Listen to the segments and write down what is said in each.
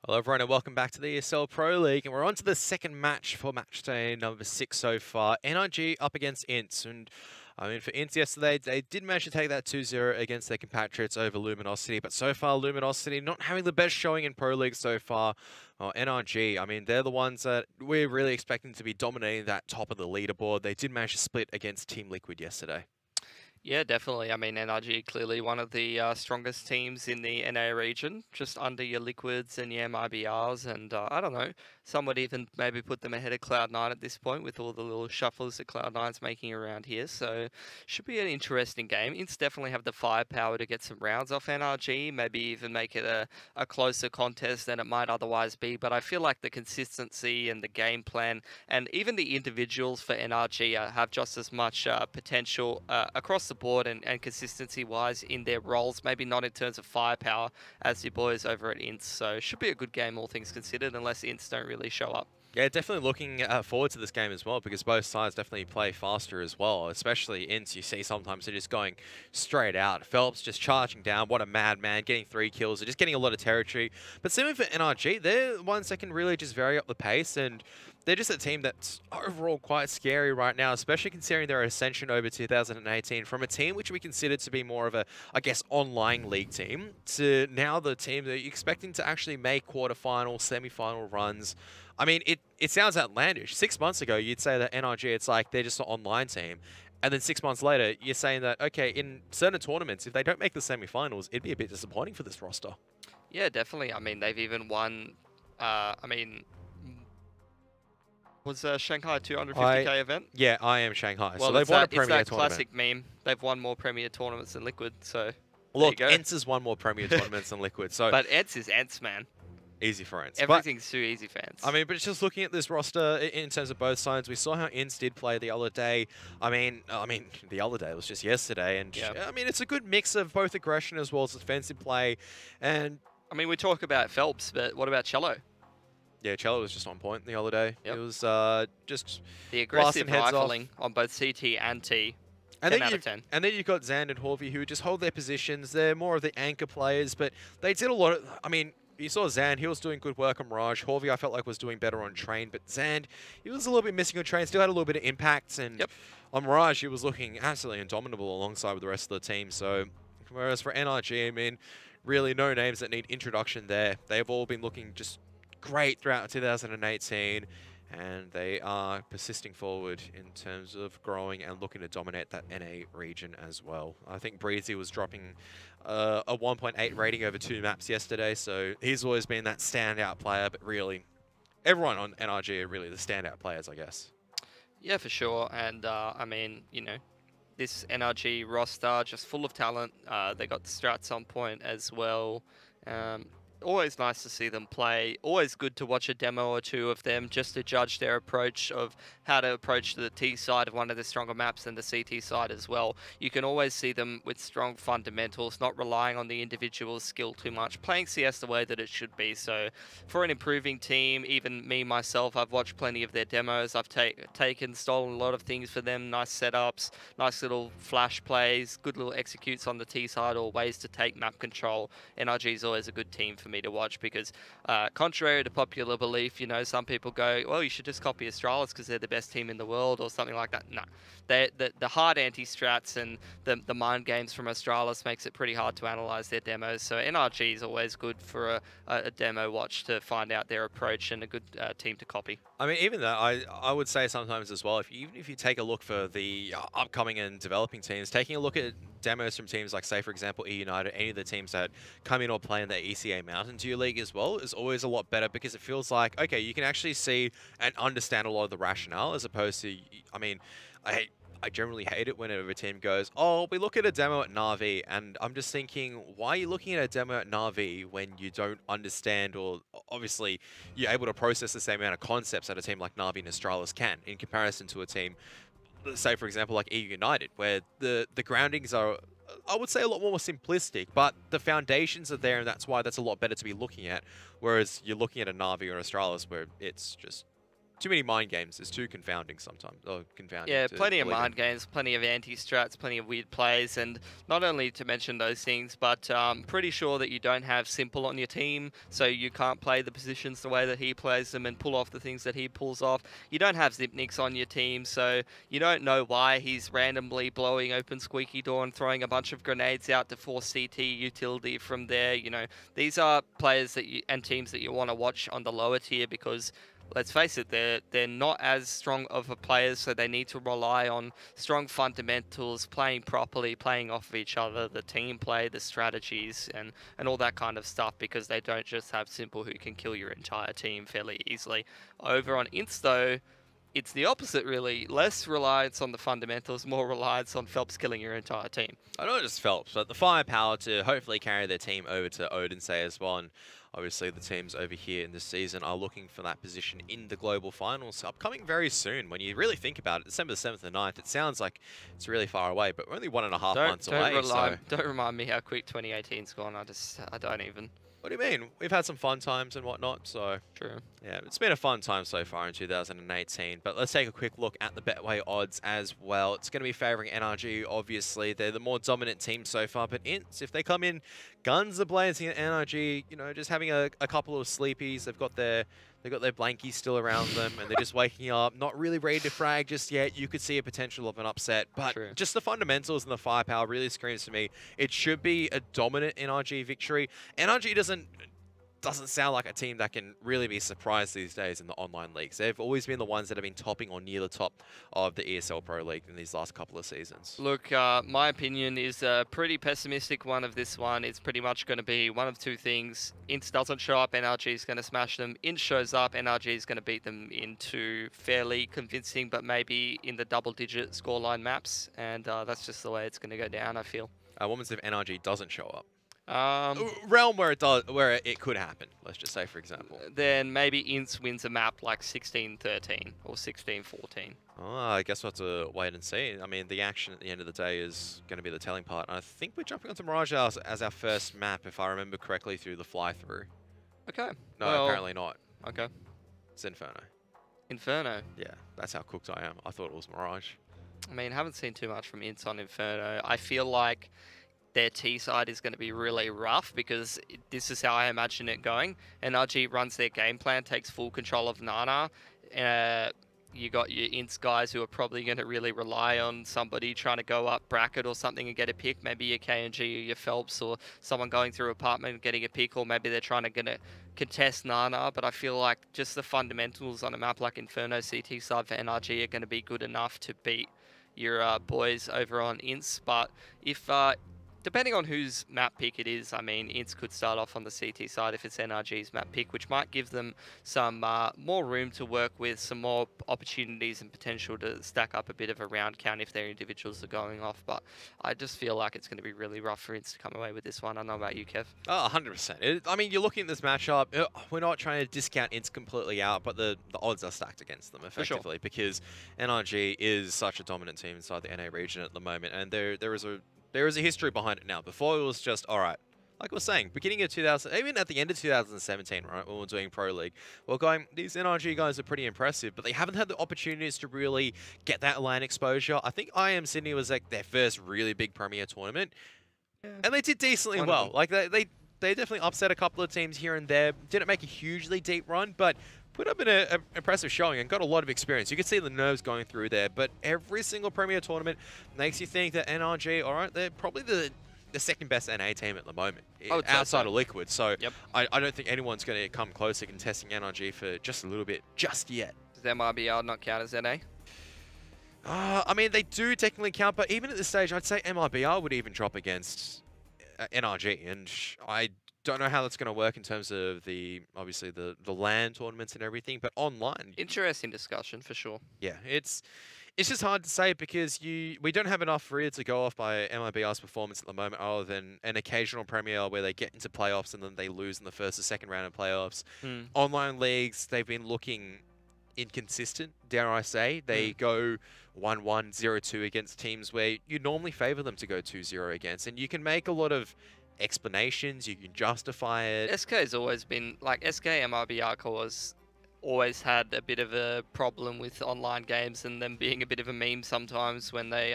Hello everyone and welcome back to the ESL Pro League, and we're on to the second match for Matchday number 6 so far. NRG up against INTZ, and I mean for INTZ yesterday, they did manage to take that 2-0 against their compatriots over Luminosity, but so far Luminosity not having the best showing in Pro League so far. Well, NRG, I mean they're the ones that we're really expecting to be dominating that top of the leaderboard. They did manage to split against Team Liquid yesterday. Yeah, definitely. I mean, NRG clearly one of the strongest teams in the NA region, just under your Liquids and your MIBRs, and I don't know, some would even maybe put them ahead of Cloud9 at this point with all the little shuffles that Cloud9's making around here. So, should be an interesting game. Ints definitely have the firepower to get some rounds off NRG, maybe even make it a closer contest than it might otherwise be. But I feel like the consistency and the game plan, and even the individuals for NRG have just as much potential across the board and consistency wise in their roles, maybe not in terms of firepower as your boys over at INTZ. So should be a good game all things considered, unless INTZ don't really show up. Yeah, definitely looking forward to this game as well, because both sides definitely play faster as well, especially INTZ. You see sometimes they're just going straight out. Phelps just charging down, what a madman, getting 3 kills, they're just getting a lot of territory. But similar for NRG, they're the ones that can really just vary up the pace, and they're just a team that's overall quite scary right now, especially considering their ascension over 2018 from a team which we considered to be more of a, I guess, online league team, to now the team that you're expecting to actually make quarterfinal, semi-final runs. I mean, it sounds outlandish. 6 months ago, you'd say that NRG, it's like they're just an online team. And then 6 months later, you're saying that, okay, in certain tournaments, if they don't make the semi-finals, it'd be a bit disappointing for this roster. Yeah, definitely. I mean, they've even won, was Shanghai 250k event? Yeah, I am Shanghai. Well, so they've won a Premier it's that tournament. classic meme. They've won more Premier tournaments than Liquid, so Look, there you go. ENTZ has won more Premier tournaments than Liquid, so But ENTZ is ENTZ, man. easy for ENTZ. Everything's too easy for ENTZ. I mean, but it's just looking at this roster in terms of both sides. We saw how INTZ did play the other day. I mean, the other day was just yesterday, and I mean, it's a good mix of both aggression as well as defensive play. And I mean, we talk about Phelps, but what about Cello? yeah, Cello was just on point the other day. It was just the aggressive heads rifling on both CT and T. And 10 then, out of 10. And then you've got Zand and Horvey who just hold their positions. They're more of the anchor players, but they did a lot of, I mean, you saw Zand, he was doing good work on Mirage. Horvey, I felt like, was doing better on Train, but Zand, he was a little bit missing on Train, still had a little bit of impact, and on Mirage, he was looking absolutely indomitable alongside with the rest of the team. So, whereas for NRG, I mean, really no names that need introduction there. They've all been looking just great throughout 2018. And they are persisting forward in terms of growing and looking to dominate that NA region as well. I think Breezy was dropping a 1.8 rating over 2 maps yesterday, so he's always been that standout player, but really, everyone on NRG are really the standout players, I guess. Yeah, for sure. And, I mean, you know, this NRG roster, just full of talent. They got the strats on point as well. Always nice to see them play. Always good to watch a demo or two of them just to judge their approach of how to approach the T side of one of the stronger maps and the CT side as well. You can always see them with strong fundamentals, not relying on the individual skill too much, playing CS the way that it should be. So for an improving team, even me, myself, I've watched plenty of their demos. I've stolen a lot of things for them, nice setups, nice little flash plays, good little executes on the T side or ways to take map control. NRG is always a good team for me to watch because contrary to popular belief, you know, some people go, well, you should just copy Astralis because they're the best team in the world or something like that. No, the hard anti-strats and the mind games from Astralis makes it pretty hard to analyze their demos. So NRG is always good for a demo watch to find out their approach and a good team to copy. I mean, even that, I would say sometimes as well, even if you take a look for the upcoming and developing teams, taking a look at demos from teams like, say, for example, E United, any of the teams that come in or play in the ECA Mountain Dew League as well, is always a lot better because it feels like, okay, you can actually see and understand a lot of the rationale as opposed to, I mean, I generally hate it whenever a team goes, oh, we look at a demo at Na'Vi, and I'm just thinking, why are you looking at a demo at Na'Vi when you don't understand, or obviously you're able to process the same amount of concepts that a team like Na'Vi and Astralis can in comparison to a team, say for example like E United, where the groundings are, I would say, a lot more simplistic, but the foundations are there, and that's why that's a lot better to be looking at, whereas you're looking at a Na'Vi or Astralis where it's just too many mind games. It's too confounding sometimes. Or confounding. Yeah, to plenty of believe in. mind games, plenty of anti-strats, plenty of weird plays, and not only to mention those things, but pretty sure that you don't have Simple on your team, so you can't play the positions the way that he plays them and pull off the things that he pulls off. You don't have Zipnix on your team, so you don't know why he's randomly blowing open Squeaky Door and throwing a bunch of grenades out to force CT utility from there. You know, these are players that and teams that you want to watch on the lower tier because, let's face it, they're not as strong of a players, so they need to rely on strong fundamentals, playing properly, playing off of each other, the team play, the strategies, and all that kind of stuff, because they don't just have Simple who can kill your entire team fairly easily. Over on INTZ, though, it's the opposite, really. Less reliance on the fundamentals, more reliance on Phelps killing your entire team. I know just Phelps, but the firepower to hopefully carry their team over to Odense as well. And obviously the teams over here in this season are looking for that position in the global finals upcoming very soon. When you really think about it, December the 7th and 9th, it sounds like it's really far away, but we're only 1.5 months away. Don't remind me how quick 2018's gone. I don't even. What do you mean? We've had some fun times and whatnot, so... True. Yeah, it's been a fun time so far in 2018, but let's take a quick look at the Betway odds as well. It's going to be favouring NRG, obviously. They're the more dominant team so far, but INTZ, if they come in guns a-blazing at NRG, you know, just having a couple of sleepies, they've got their blankies still around them, and they're just waking up, not really ready to frag just yet. You could see a potential of an upset, but just the fundamentals and the firepower really screams to me. It should be a dominant NRG victory. NRG doesn't sound like a team that can really be surprised these days in the online leagues. They've always been the ones that have been topping or near the top of the ESL Pro League in these last couple of seasons. Look, my opinion is a pretty pessimistic one of this one. It's pretty much going to be one of two things. INTZ doesn't show up, NRG is going to smash them. INTZ shows up, NRG is going to beat them into fairly convincing, but maybe in the double-digit scoreline maps. And that's just the way it's going to go down, I feel. What happens if NRG doesn't show up? Realm where it could happen, let's just say, for example. Then maybe INTZ wins a map like 16-13 or 16-14. Oh, I guess we'll have to wait and see. I mean, the action at the end of the day is going to be the telling part. I think we're jumping onto Mirage as our first map, if I remember correctly, through the fly-through. Okay. No, well, apparently not. Okay. It's Inferno. Inferno? Yeah, that's how cooked I am. I thought it was Mirage. I mean, haven't seen too much from INTZ on Inferno. I feel like their T side is going to be really rough because this is how I imagine it going. NRG runs their game plan, takes full control of Nana. You got your INTZ guys who are probably going to really rely on somebody trying to go up bracket or something and get a pick. Maybe your KNG or your Phelps or someone going through apartment and getting a pick, or maybe they're trying to contest Nana. But I feel like just the fundamentals on a map like Inferno CT side for NRG are going to be good enough to beat your boys over on INTZ. But if depending on whose map pick it is, I mean, INTZ could start off on the CT side if it's NRG's map pick, which might give them some more room to work with, some more opportunities and potential to stack up a bit of a round count if their individuals are going off. But I just feel like it's going to be really rough for INTZ to come away with this one. I don't know about you, Kev. Oh, 100%. I mean, you're looking at this matchup. We're not trying to discount INTZ completely out, but the odds are stacked against them effectively because NRG is such a dominant team inside the NA region at the moment, and there is a history behind it now. Before it was just, all right, like I was saying, beginning of 2000, even at the end of 2017, right, when we were doing Pro League, we're going, these NRG guys are pretty impressive, but they haven't had the opportunities to really get that LAN exposure. I think IM Sydney was like their first really big Premier tournament, and they did decently well. Like they definitely upset a couple of teams here and there. Didn't make a hugely deep run, but put up an impressive showing and got a lot of experience. You can see the nerves going through there, but every single Premier tournament makes you think that NRG, all right, they're probably the second best NA team at the moment, outside of Liquid. So I don't think anyone's going to come close to contesting NRG for just a little bit just yet. Does MRBR not count as NA? I mean, they do technically count, but even at this stage, I'd say MRBR would even drop against NRG, and I don't know how that's going to work in terms of obviously the LAN tournaments and everything, but online. Interesting discussion for sure. Yeah, it's just hard to say because we don't have enough for it to go off by MIBR's performance at the moment, other than an occasional Premier where they get into playoffs and then they lose in the first or second round of playoffs. Online leagues, they've been looking inconsistent, dare I say. They go 1-1, 0-2 against teams where you normally favor them to go 2-0 against, and you can make a lot of explanations, you can justify it. SK has always been, like, SK MRBR cause always had a bit of a problem with online games and them being a bit of a meme sometimes when they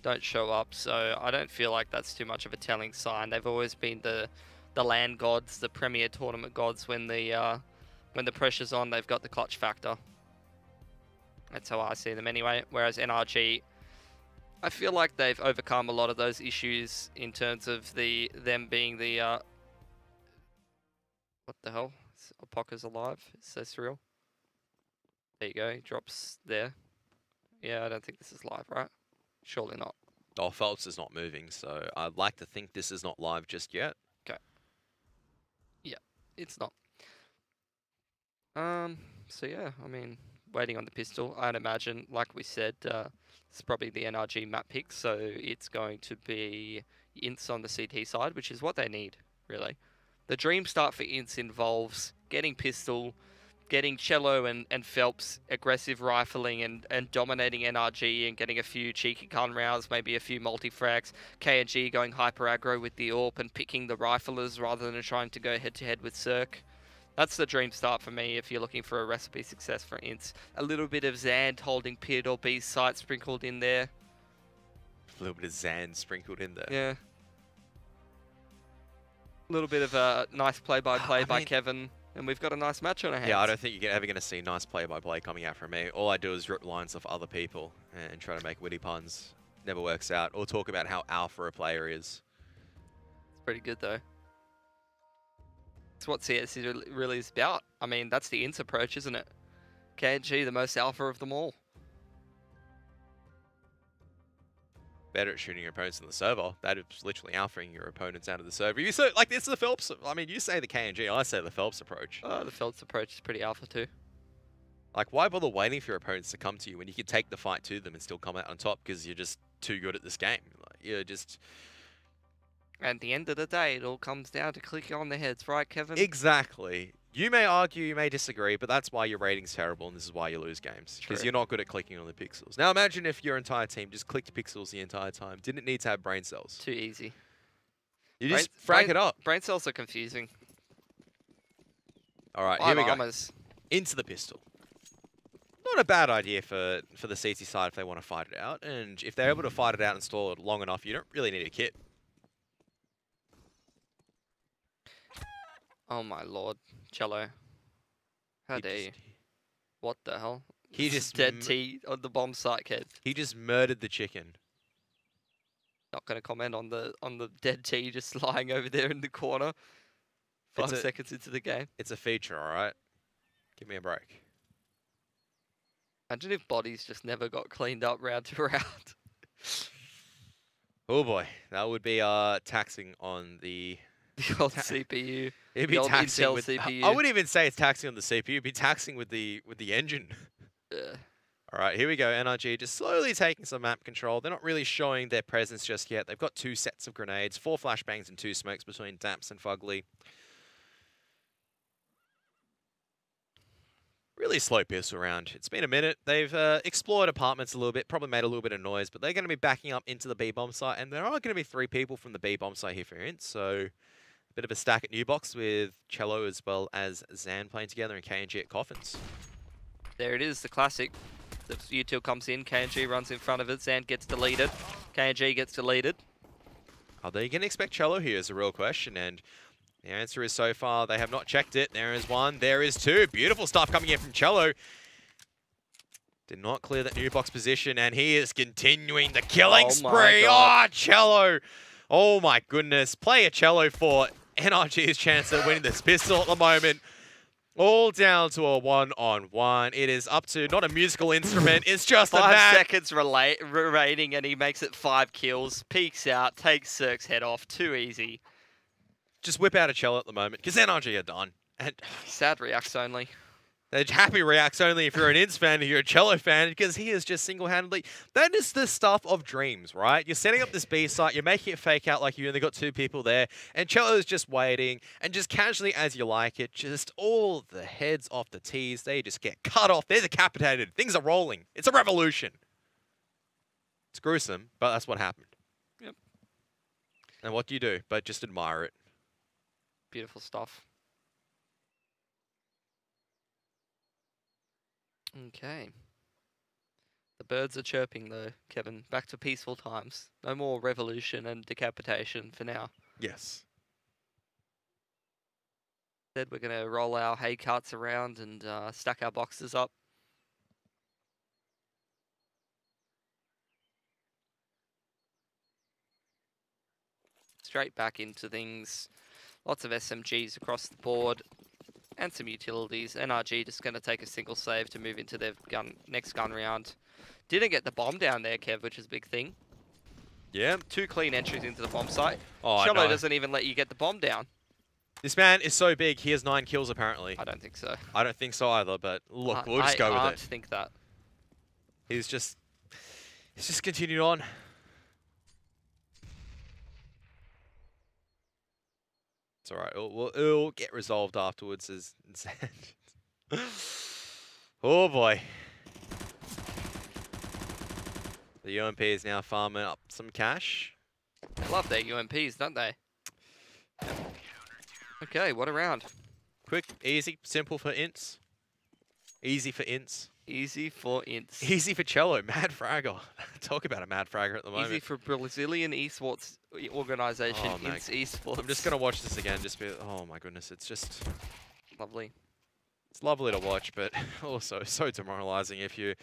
don't show up. So I don't feel like that's too much of a telling sign. They've always been the LAN gods, the premier tournament gods. When the pressure's on, they've got the clutch factor. That's how I see them anyway. Whereas NRG, I feel like they've overcome a lot of those issues in terms of them being the what the hell? Opoka's alive. It's so surreal. There you go. He drops there. Yeah, I don't think this is live, right? Surely not. Oh, Phelps is not moving, so I'd like to think this is not live just yet. Okay. Yeah, it's not. So yeah, I mean, waiting on the pistol. I'd imagine, like we said, it's probably the NRG map pick, so it's going to be INTZ on the CT side, which is what they need, really. The dream start for INTZ involves getting pistol, getting Cello and Phelps aggressive rifling and dominating NRG and getting a few cheeky gun rounds, maybe a few multi-frags, KNG going hyper aggro with the AWP and picking the riflers rather than trying to go head-to-head with Cirque. That's the dream start for me if you're looking for a recipe success for INTZ. A little bit of Zand holding Pit or B's site sprinkled in there. A little bit of Zand sprinkled in there. Yeah. A little bit of a nice play-by-play by Kevin, and we've got a nice match on our hands. Yeah, I don't think you're ever going to see nice play-by-play coming out from me. All I do is rip lines off other people and try to make witty puns. Never works out. Or talk about how alpha a player is. It's pretty good, though. It's what CS really is about. I mean, that's the INTZ approach, isn't it? KNG, the most alpha of them all. Better at shooting your opponents in the server. That is literally alphaing your opponents out of the server. You say, like, this is the Phelps. I mean, you say the KNG, I say the Phelps approach. The Phelps approach is pretty alpha too. Like, why bother waiting for your opponents to come to you when you can take the fight to them and still come out on top because you're just too good at this game? Like, you're just... At the end of the day, it all comes down to clicking on the heads, right, Kevin? Exactly. You may argue, you may disagree, but that's why your rating's terrible and this is why you lose games. Because you're not good at clicking on the pixels. Now imagine if your entire team just clicked pixels the entire time. Didn't need to have brain cells. Too easy. You just frag it up. Brain cells are confusing. All right, here we go. Into the pistol. Not a bad idea for the CT side if they want to fight it out. And if they're able to fight it out and stall it long enough, you don't really need a kit. Oh my lord, Cello. How dare you? What the hell? He just dead T on the bomb site, kid. He just murdered the chicken. Not going to comment on the dead T just lying over there in the corner. 5 seconds into the game. It's a feature, all right? Give me a break. Imagine if bodies just never got cleaned up round to round. Oh boy, that would be taxing on the old CPU. It'd be taxing Intel with CPU. I wouldn't even say it's taxing on the CPU. It'd be taxing with the engine. All right, here we go. NRG just slowly taking some map control. They're not really showing their presence just yet. They've got 2 sets of grenades, 4 flashbangs and 2 smokes between Damps and Fugly. Really slow pistol round. It's been a minute. They've explored apartments a little bit, probably made a little bit of noise, but they're going to be backing up into the B-bomb site, and there are going to be 3 people from the B-bomb site here for INTZ, so a bit of a stack at New Box with Cello as well as Zan playing together and KNG at Coffins. There it is, the classic. The util comes in, KNG runs in front of it, Zan gets deleted, KNG gets deleted. Are they going to expect Cello here is a real question, and the answer is so far they have not checked it. There is 1, there is 2. Beautiful stuff coming in from Cello. Did not clear that New Box position, and he is continuing the killing spree. Oh, Cello! Oh my goodness. Play a Cello for NRG's chance at winning this pistol at the moment. All down to a 1-on-1. It is up to not a musical instrument. It's just 5 seconds rating, and he makes it 5 kills. Peeks out, takes Cirque's head off. Too easy. Just whip out a Cello at the moment because NRG are done. And sad reacts only. They're happy reacts only if you're an INTZ fan, if you're a Cello fan, because he is just single-handedly... That is the stuff of dreams, right? You're setting up this B site, you're making it fake out like you only got 2 people there, and Cello's just waiting, and just casually as you like it, just all the heads off the T's, they just get cut off, they're decapitated, things are rolling. It's a revolution. It's gruesome, but that's what happened. Yep. And what do you do? But just admire it. Beautiful stuff. Okay. The birds are chirping though, Kevin. Back to peaceful times. No more revolution and decapitation for now. Yes. Instead, we're going to roll our hay carts around and stack our boxes up. Straight back into things. Lots of SMGs across the board. And some utilities. NRG just going to take a single save to move into their next gun round. Didn't get the bomb down there, Kev, which is a big thing. Yeah. 2 clean entries into the bomb site. Oh, Cello no. doesn't even let you get the bomb down. This man is so big, he has 9 kills apparently. I don't think so. I don't think so either, but look, we'll just go with it. I think that. He's just continued on. It's alright, it'll get resolved afterwards as oh boy. The UMP is now farming up some cash. They love their UMPs, don't they? Okay, what a round. Quick, easy, simple for ints. Easy for ints. Easy for ints. Easy for Cello, mad fragger. Talk about a mad fragger at the moment. Easy for Brazilian esports organisation, Oh, INTZ Esports. I'm just going to watch this again, just be, oh my goodness, it's just... Lovely. It's lovely to watch, but also so demoralizing if you're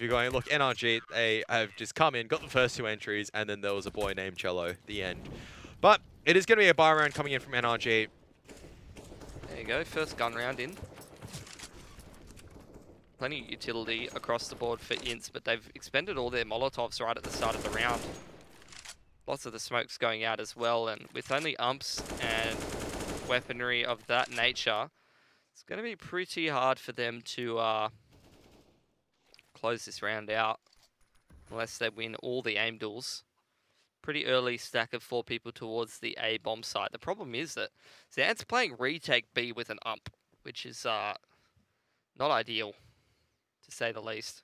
going, look, NRG, they have just come in, got the first 2 entries, and then there was a boy named Cello, the end. But it is going to be a buy round coming in from NRG. There you go, first gun round in. Plenty of utility across the board for ints, but they've expended all their Molotovs right at the start of the round. Lots of the smokes going out as well, and with only umps and weaponry of that nature, it's going to be pretty hard for them to close this round out, unless they win all the aim duels. Pretty early stack of 4 people towards the A bomb site. The problem is that Zan's playing retake B with an ump, which is not ideal, to say the least.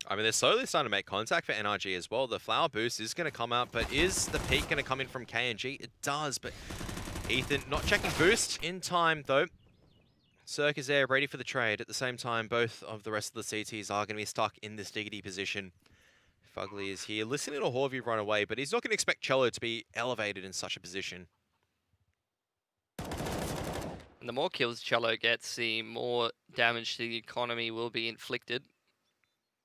I mean, they're slowly starting to make contact for NRG as well. The flower boost is going to come out, but is the peak going to come in from KNG? It does, but Ethan not checking boost in time, though. Cirque is there, ready for the trade. At the same time, both of the rest of the CTs are going to be stuck in this diggity position. Fugly is here, listening to Horvey run away, but he's not going to expect Cello to be elevated in such a position. And the more kills Cello gets, the more damage to the economy will be inflicted.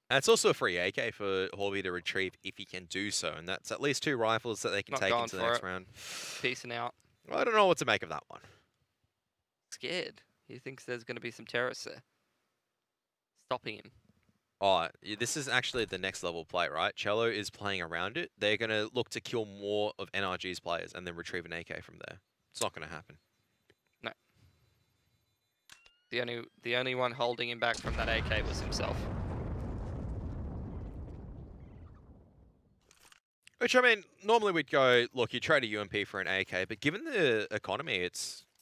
And it's also a free AK for Horvey to retrieve if he can do so, and that's at least 2 rifles that they can take into the next round. Peacing out. I don't know what to make of that one. Scared. He thinks there's going to be some terrorists there. Stopping him. Oh, this is actually the next level play, right? Cello is playing around it. They're going to look to kill more of NRG's players and then retrieve an AK from there. It's not going to happen. No. The only one holding him back from that AK was himself. Which, I mean, normally we'd go, look, you trade a UMP for an AK, but given the economy,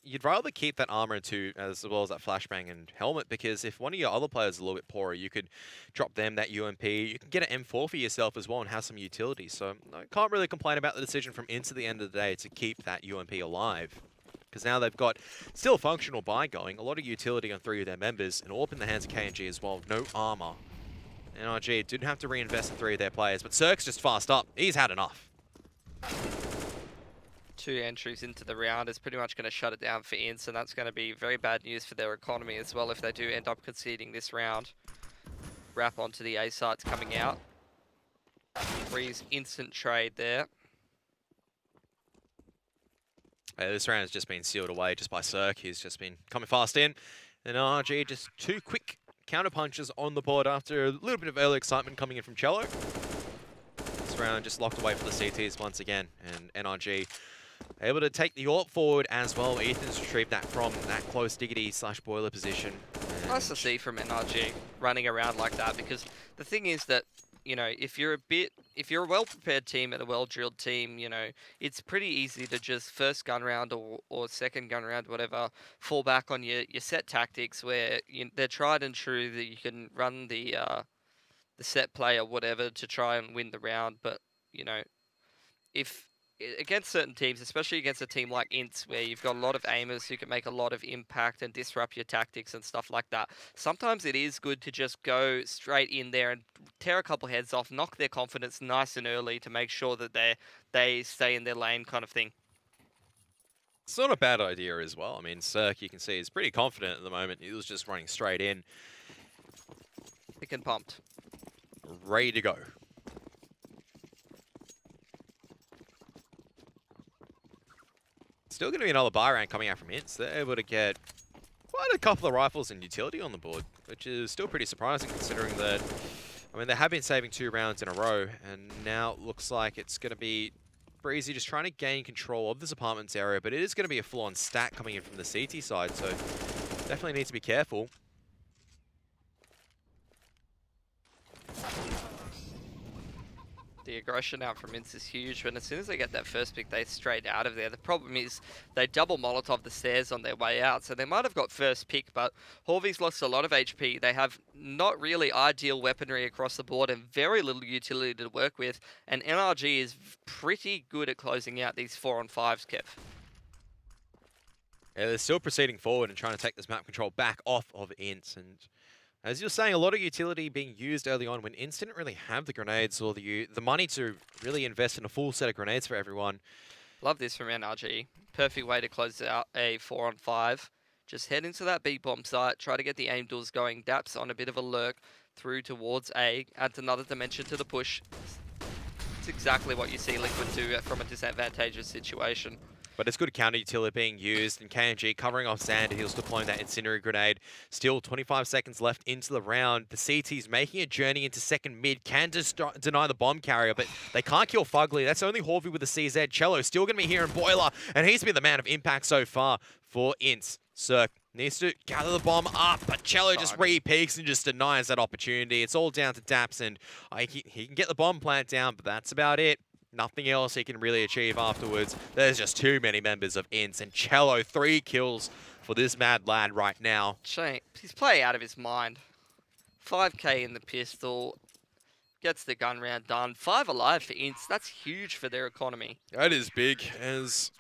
you'd rather keep that armor too, as well as that flashbang and helmet, because if one of your other players is a little bit poorer, you could drop them that UMP. You can get an M4 for yourself as well and have some utility. So I can't really complain about the decision from INTZ at the end of the day to keep that UMP alive, because now they've got still a functional buy going, a lot of utility on 3 of their members, and AWP in the hands of KNG as well. No armor. NRG didn't have to reinvest in 3 of their players, but Cirque's just fast up. He's had enough. 2 entries into the round is pretty much going to shut it down for INTZ, and that's going to be very bad news for their economy as well if they do end up conceding this round. Wrap onto the A sites coming out. Freeze instant trade there. This round has just been sealed away just by Cirque. He's just been coming fast in. And NRG just 2 quick counter punches on the board after a little bit of early excitement coming in from Cello. This round just locked away for the CTs once again, and NRG able to take the AWP forward as well. Ethan's retrieved that from that close diggity / boiler position. Nice to see from NRG running around like that, because the thing is that, you know, if you're a well-prepared team and a well-drilled team, you know, it's pretty easy to just first gun round or second gun round, whatever, fall back on your set tactics where they're tried and true, that you can run the set play or whatever to try and win the round. But, you know, if against certain teams, especially against a team like INTZ, where you've got a lot of aimers who can make a lot of impact and disrupt your tactics and stuff like that, sometimes it is good to just go straight in there and tear a couple heads off, knock their confidence nice and early to make sure that they stay in their lane kind of thing. It's not a bad idea as well. I mean, Cirque, you can see, is pretty confident at the moment. He was just running straight in. Thick and pumped. Ready to go. Still going to be another buy round coming out from INTZ. They're able to get quite a couple of rifles and utility on the board, which is still pretty surprising considering that, I mean, they have been saving 2 rounds in a row, and now it looks like it's going to be Breezy just trying to gain control of this apartments area, but it is going to be a full-on stack coming in from the CT side, so definitely need to be careful. The aggression out from INTZ is huge, but as soon as they get that first pick, they're straight out of there. The problem is they double Molotov the stairs on their way out, so they might have got first pick, but Horvy's lost a lot of HP. They have not really ideal weaponry across the board and very little utility to work with, and NRG is pretty good at closing out these 4-on-5s, Kev. Yeah, they're still proceeding forward and trying to take this map control back off of INTZ, and as you're saying, a lot of utility being used early on when INTZ didn't really have the grenades or the money to really invest in a full set of grenades for everyone. Love this from NRG. Perfect way to close out a 4-on-5. Just head into that B bomb site, try to get the aim doors going. Daps on a bit of a lurk through towards A. Adds another dimension to the push. It's exactly what you see Liquid do from a disadvantageous situation. But it's good counter utility being used, and KMG covering off Xander. He was deploying that incendiary grenade. Still 25 seconds left into the round. The CT's making a journey into second mid. Can just deny the bomb carrier, but they can't kill Fugly. That's only Horvy with the CZ. Cello still going to be here in Boiler, and he's been the man of impact so far for INTZ. Cirque needs to gather the bomb up, but Cello just re-peeks and just denies that opportunity. It's all down to Daps, and he can get the bomb plant down, but that's about it. Nothing else he can really achieve afterwards. There's just too many members of INTZ, and Cello 3 kills for this mad lad right now. Shame. He's playing out of his mind. 5k in the pistol. Gets the gun round done. 5 alive for INTZ. That's huge for their economy. That is big, as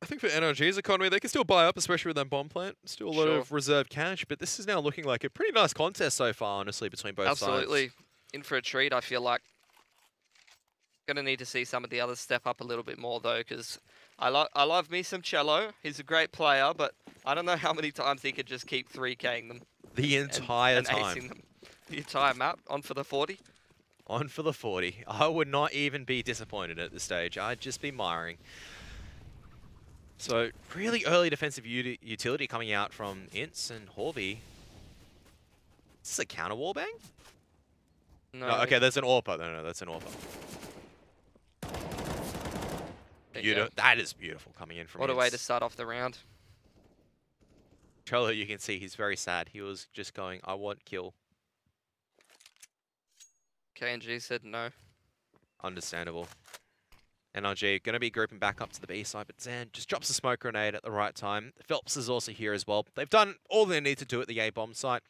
I think for NRG's economy, they can still buy up, especially with that bomb plant. Still a lot of reserve cash, but this is now looking like a pretty nice contest so far, honestly, between both sides. Absolutely. In for a treat, I feel like. Going to need to see some of the others step up a little bit more, though, because I love me some Cello. He's a great player, but I don't know how many times he could just keep 3K'ing them. The entire time. Acing them. The entire map. On for the 40. On for the 40. I would not even be disappointed at this stage. I'd just be miring. So, really early defensive utility coming out from INTZ and Horvy. Is this a counter wallbang? No. Oh, okay, there's an AWPer. No, that's an AWPer. That is beautiful coming in from What a INTZ. way to start off the round. Trello, you can see he's very sad. He was just going, I want kill. KNG said no. Understandable. NRG going to be grouping back up to the B side, but Zan just drops a smoke grenade at the right time. Phelps is also here as well. They've done all they need to do at the A bomb site.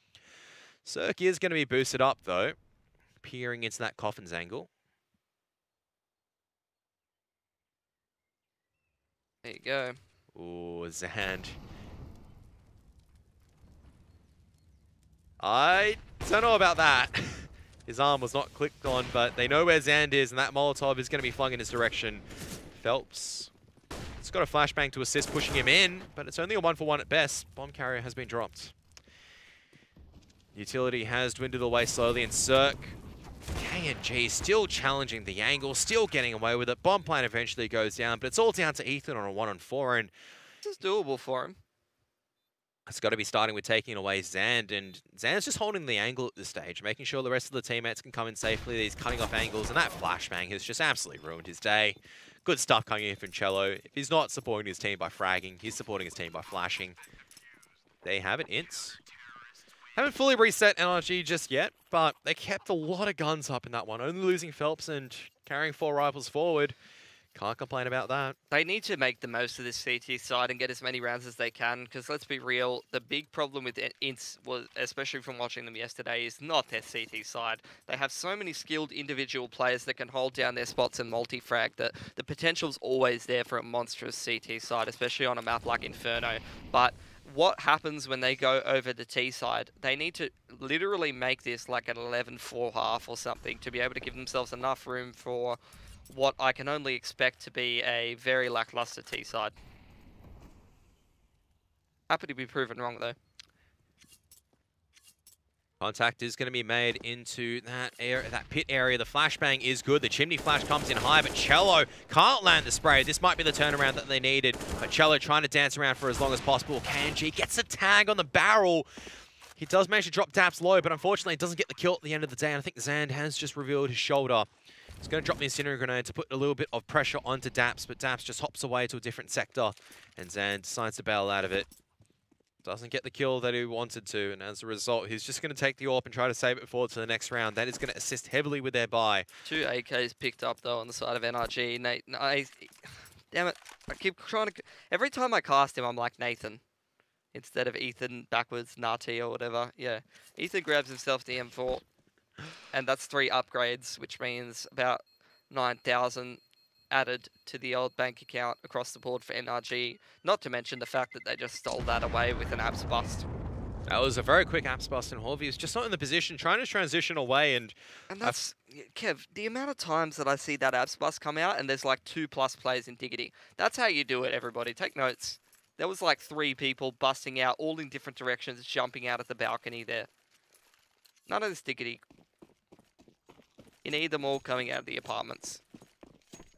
Cirque is going to be boosted up, though, peering into that coffins angle. There you go. Ooh, Zand. I don't know about that. His arm was not clicked on, but they know where Zand is, and that Molotov is going to be flung in his direction. Phelps has got a flashbang to assist, pushing him in, but it's only a 1-for-1 at best. Bomb carrier has been dropped. Utility has dwindled away slowly, and Cirque, KNG still challenging the angle, still getting away with it. Bomb plant eventually goes down, but it's all down to Ethan on a 1-on-4, and this is doable for him. It's got to be starting with taking away Zand, and Zand's just holding the angle at this stage, making sure the rest of the teammates can come in safely. He's cutting off angles, and that flashbang has just absolutely ruined his day. Good stuff coming in from Cello. If he's not supporting his team by fragging, he's supporting his team by flashing. There you have it, INTZ. Haven't fully reset NRG just yet, but they kept a lot of guns up in that one, only losing Phelps and carrying 4 rifles forward. Can't complain about that. They need to make the most of this CT side and get as many rounds as they can, because let's be real, the big problem with INTZ was, especially from watching them yesterday, is not their CT side. They have so many skilled individual players that can hold down their spots and multi-frag that the potential's always there for a monstrous CT side, especially on a map like Inferno. But what happens when they go over the T side? They need to literally make this like an 11-4 half or something to be able to give themselves enough room for what I can only expect to be a very lackluster T side. Happy to be proven wrong though. Contact is going to be made into that area, that pit area. The flashbang is good. The chimney flash comes in high, but Cello can't land the spray. This might be the turnaround that they needed. But Cello trying to dance around for as long as possible. KNG gets a tag on the barrel. He does manage to drop Daps low, but unfortunately it doesn't get the kill at the end of the day. And I think Zand has just revealed his shoulder. He's going to drop the incendiary grenade to put a little bit of pressure onto Daps, but Daps just hops away to a different sector, and Zand decides to bail out of it. Doesn't get the kill that he wanted to, and as a result, he's just going to take the AWP and try to save it forward to the next round. That is going to assist heavily with their buy. 2 AKs picked up, though, on the side of NRG. Damn it. I keep trying to... Every time I cast him, I'm like Nathan. Instead of Ethan backwards, Nati or whatever. Yeah. Ethan grabs himself the M4. And that's 3 upgrades, which means about 9,000 added to the old bank account across the board for NRG. Not to mention the fact that they just stole that away with an apps bust. That was a very quick apps bust, and Horvey is just not in the position, trying to transition away. And that's, Kev, the amount of times that I see that apps bust come out and there's like 2+ players in Diggity. That's how you do it, everybody. Take notes. There was like 3 people busting out, all in different directions, jumping out at the balcony there. None of this Diggity. You need them all coming out of the apartments.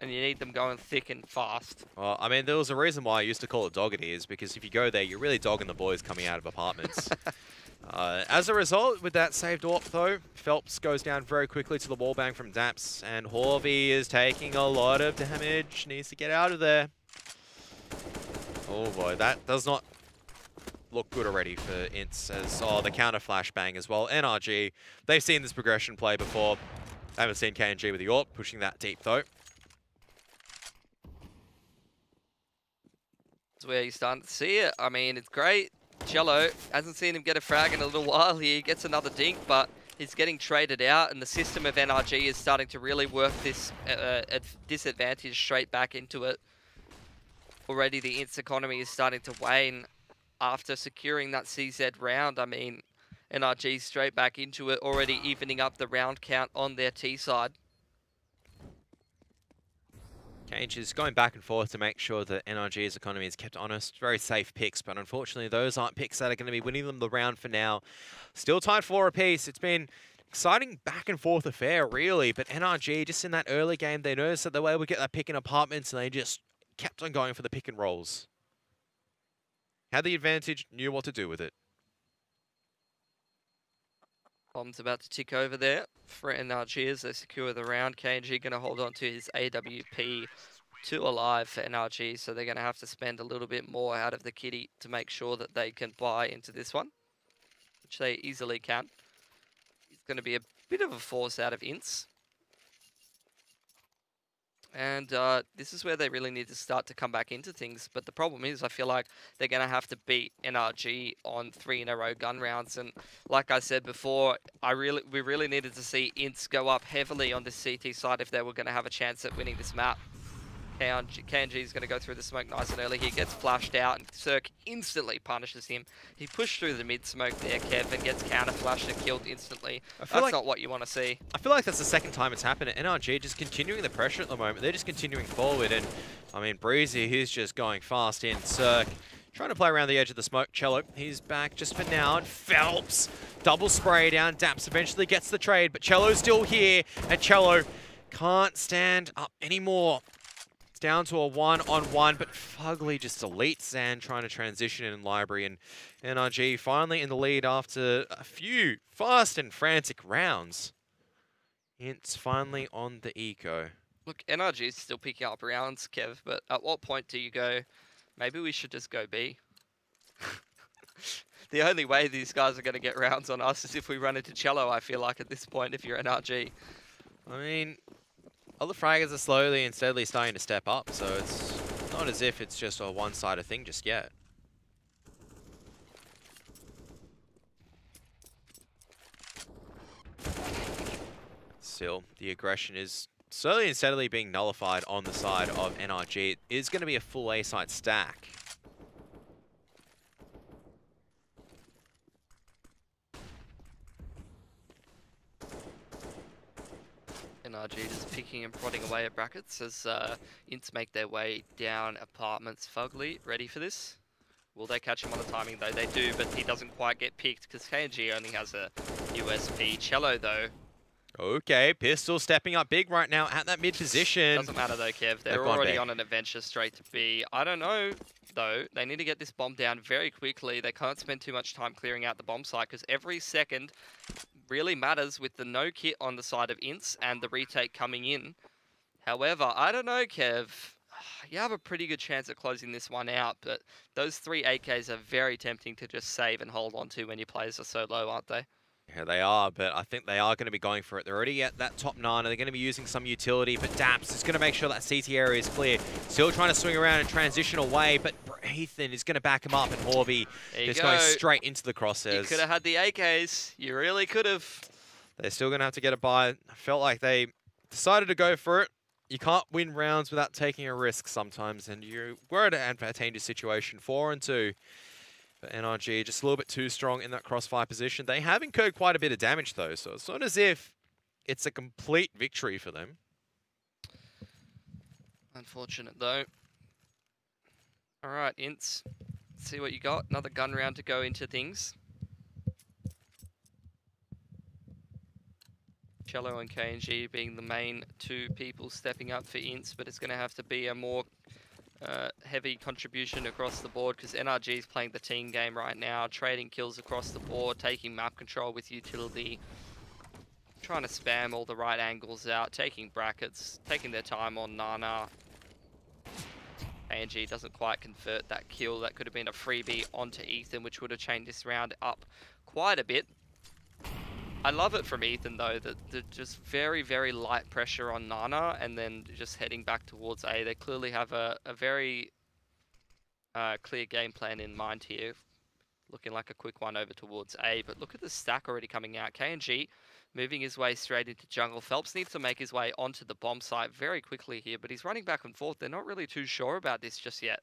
And you need them going thick and fast. Well, I mean, there was a reason why I used to call it doggity, is because if you go there, you're really dogging the boys coming out of apartments. As a result, with that saved AWP though, Phelps goes down very quickly to the wallbang from Daps, and Horvey is taking a lot of damage, needs to get out of there. Oh boy, that does not look good already for INTZ, as the counter flashbang as well. NRG, they've seen this progression play before. I haven't seen KNG with the AWP pushing that deep though. That's where you're starting to see it. I mean, it's great. Cello hasn't seen him get a frag in a little while here. He gets another dink, but he's getting traded out, and the system of NRG is starting to really work this disadvantage straight back into it. Already the INTZ economy is starting to wane after securing that CZ round. I mean, NRG straight back into it, already evening up the round count on their T side. Cage is going back and forth to make sure that NRG's economy is kept honest. Very safe picks, but unfortunately those aren't picks that are going to be winning them the round for now. Still tied 4 apiece. It's been exciting back and forth affair, really, but NRG, just in that early game, they noticed that they were able to get that pick in apartments, and they just kept on going for the pick and rolls. Had the advantage, knew what to do with it. Bomb's about to tick over there for NRG as they secure the round. KNG going to hold on to his AWP 2 alive for NRG, so they're going to have to spend a little bit more out of the kitty to make sure that they can buy into this one, which they easily can. It's going to be a bit of a force out of INTZ. And this is where they really need to start to come back into things. But the problem is, I feel like they're going to have to beat NRG on 3 in a row gun rounds. And like I said before, we really needed to see INTZ go up heavily on this CT side if they were going to have a chance at winning this map. KNG is going to go through the smoke nice and early. He gets flashed out, and Cirque instantly punishes him. He pushed through the mid-smoke there, Kev, and gets counter-flashed and killed instantly. That's not what you want to see. I feel like that's the second time it's happened. NRG just continuing the pressure at the moment. They're just continuing forward, and, I mean, Breezy, he's just going fast in. Cirque trying to play around the edge of the smoke. Cello, he's back just for now, and Phelps, double spray down. Daps eventually gets the trade, but Cello's still here, and Cello can't stand up anymore. Down to a 1-on-1, but Fugly just deletes Zan trying to transition in library, and NRG finally in the lead after a few fast and frantic rounds. INTZ finally on the eco. Look, NRG is still picking up rounds, Kev, but at what point do you go, maybe we should just go B? The only way these guys are going to get rounds on us is if we run into Cello, I feel like, at this point, if you're NRG. I mean, Other fraggers are slowly and steadily starting to step up, so it's not as if it's just a one-sided thing just yet. Still, the aggression is slowly and steadily being nullified on the side of NRG. It is going to be a full A-side stack. NRG just picking and prodding away at brackets as Ints make their way down apartments. Fugly, ready for this? Will they catch him on the timing though? They do, but he doesn't quite get picked because KNG only has a USP. Cello though. Okay, Pistol stepping up big right now at that mid position. Doesn't matter though, Kev. They're already on an adventure straight to B. I don't know though. They need to get this bomb down very quickly. They can't spend too much time clearing out the bomb site because every second really matters with the no kit on the side of Ints and the retake coming in. However, I don't know, Kev. You have a pretty good chance of closing this one out, but those 3 AKs are very tempting to just save and hold on to when your players are so low, aren't they? Yeah, they are, but I think they are going to be going for it. They're already at that top 9, and they're going to be using some utility, but Daps is going to make sure that CT area is clear. Still trying to swing around and transition away, but Ethan is going to back him up, and Horby just going straight into the crosshairs. You could have had the AKs. You really could have. They're still going to have to get a buy. I felt like they decided to go for it. You can't win rounds without taking a risk sometimes, and you were at an advantageous situation, 4-2. But NRG just a little bit too strong in that crossfire position. They have incurred quite a bit of damage though, so it's not as if it's a complete victory for them. Unfortunate though. All right, Ints, let's see what you got. Another gun round to go into things. Cello and KNG being the main 2 people stepping up for Ints, but it's going to have to be a more heavy contribution across the board because NRG is playing the team game right now, trading kills across the board, taking map control with utility, trying to spam all the right angles out, taking brackets, taking their time on Nana. KNG doesn't quite convert that kill. That could have been a freebie onto Ethan, which would have changed this round up quite a bit. I love it from Ethan though, that just very, very light pressure on Nana and then just heading back towards A. They clearly have a very clear game plan in mind here. Looking like a quick one over towards A, but look at the stack already coming out. KNG moving his way straight into jungle. Phelps needs to make his way onto the bomb site very quickly here, but he's running back and forth. They're not really too sure about this just yet.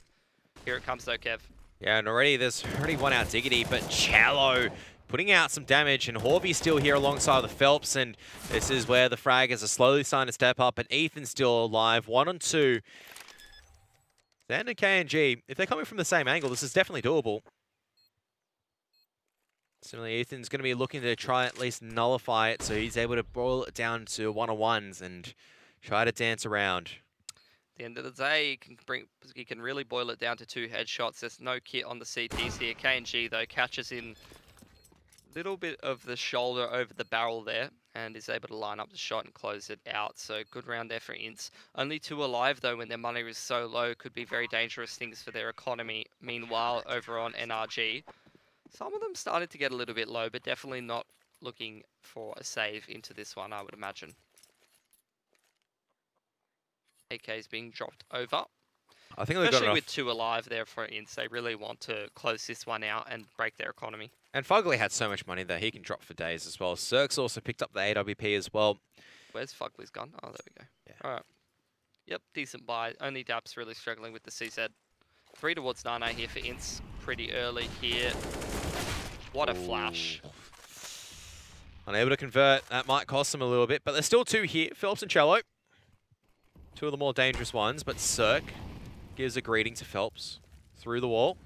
Here it comes though, Kev. Yeah, and there's already one out Diggity, but Cello putting out some damage, and Horby's still here alongside the Phelps, and this is where the fraggers are slowly starting to step up, and Ethan's still alive, 1-on-2. Zan and KNG, if they're coming from the same angle, this is definitely doable. Similarly, Ethan's going to be looking to try at least nullify it, so he's able to boil it down to 1-on-1s and try to dance around. At the end of the day, he can really boil it down to 2 headshots. There's no kit on the CTs here. KNG, though, catches in little bit of the shoulder over the barrel there and is able to line up the shot and close it out. So good round there for Ints. Only 2 alive though when their money is so low. Could be very dangerous things for their economy. Meanwhile, over on NRG, some of them started to get a little bit low, but definitely not looking for a save into this one, I would imagine. AK is being dropped over. I think they've especially got with 2 alive there for Ints, they really want to close this one out and break their economy. And Fugly had so much money that he can drop for days as well. Cirque's also picked up the AWP as well. Where's Fugly's gun? Oh, there we go. Yeah. All right. Yep, decent buy. Only Daps really struggling with the CZ. 3 towards Nana here for Ints. Pretty early here. What a flash. Unable to convert. That might cost them a little bit, but there's still 2 here. Phelps and Cello. 2 of the more dangerous ones, but Cirque gives a greeting to Phelps through the wall.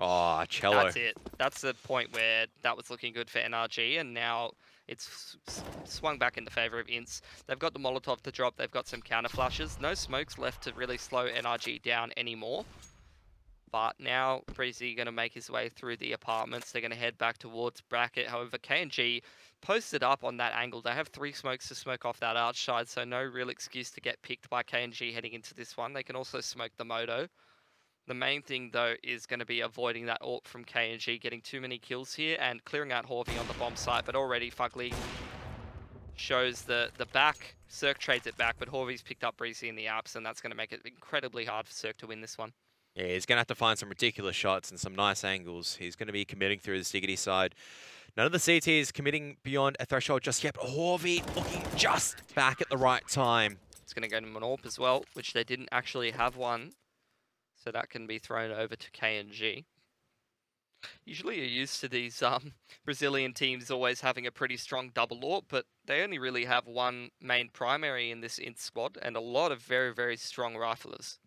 Oh, Cello. That's it. That's the point where that was looking good for NRG, and now it's swung back into favor of Ints. They've got the Molotov to drop. They've got some counter flashes. No smokes left to really slow NRG down anymore. But now Breezy going to make his way through the apartments. They're going to head back towards bracket. However, KNG posted up on that angle. They have 3 smokes to smoke off that outside, so no real excuse to get picked by KNG heading into this one. They can also smoke the Moto. The main thing, though, is going to be avoiding that AWP from KNG, getting too many kills here and clearing out Horvey on the bomb site. But already Fugly shows the back. Cirque trades it back, but Horvey's picked up Breezy in the apps, and that's going to make it incredibly hard for Cirque to win this one. Yeah, he's going to have to find some ridiculous shots and some nice angles. He's going to be committing through the Stiggity side. None of the CTs committing beyond a threshold just yet, but Horvey looking just back at the right time. It's going to go to an AWP as well, which they didn't actually have one. So that can be thrown over to KNG. Usually you're used to these Brazilian teams always having a pretty strong double AWP, but they only really have one main primary in this INTZ squad and a lot of very, very strong riflers.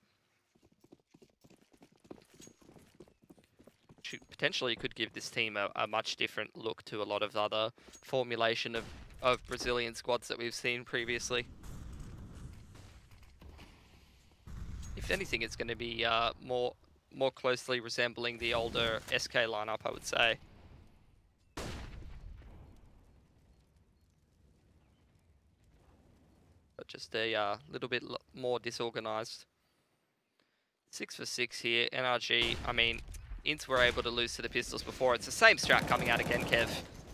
Potentially could give this team a much different look to a lot of other formulation of Brazilian squads that we've seen previously. If anything, it's going to be more closely resembling the older SK lineup, I would say. But just a little bit more disorganized. 6 for 6 here. NRG, I mean, INTZ were able to lose to the Pistols before. It's the same strat coming out again, Kev.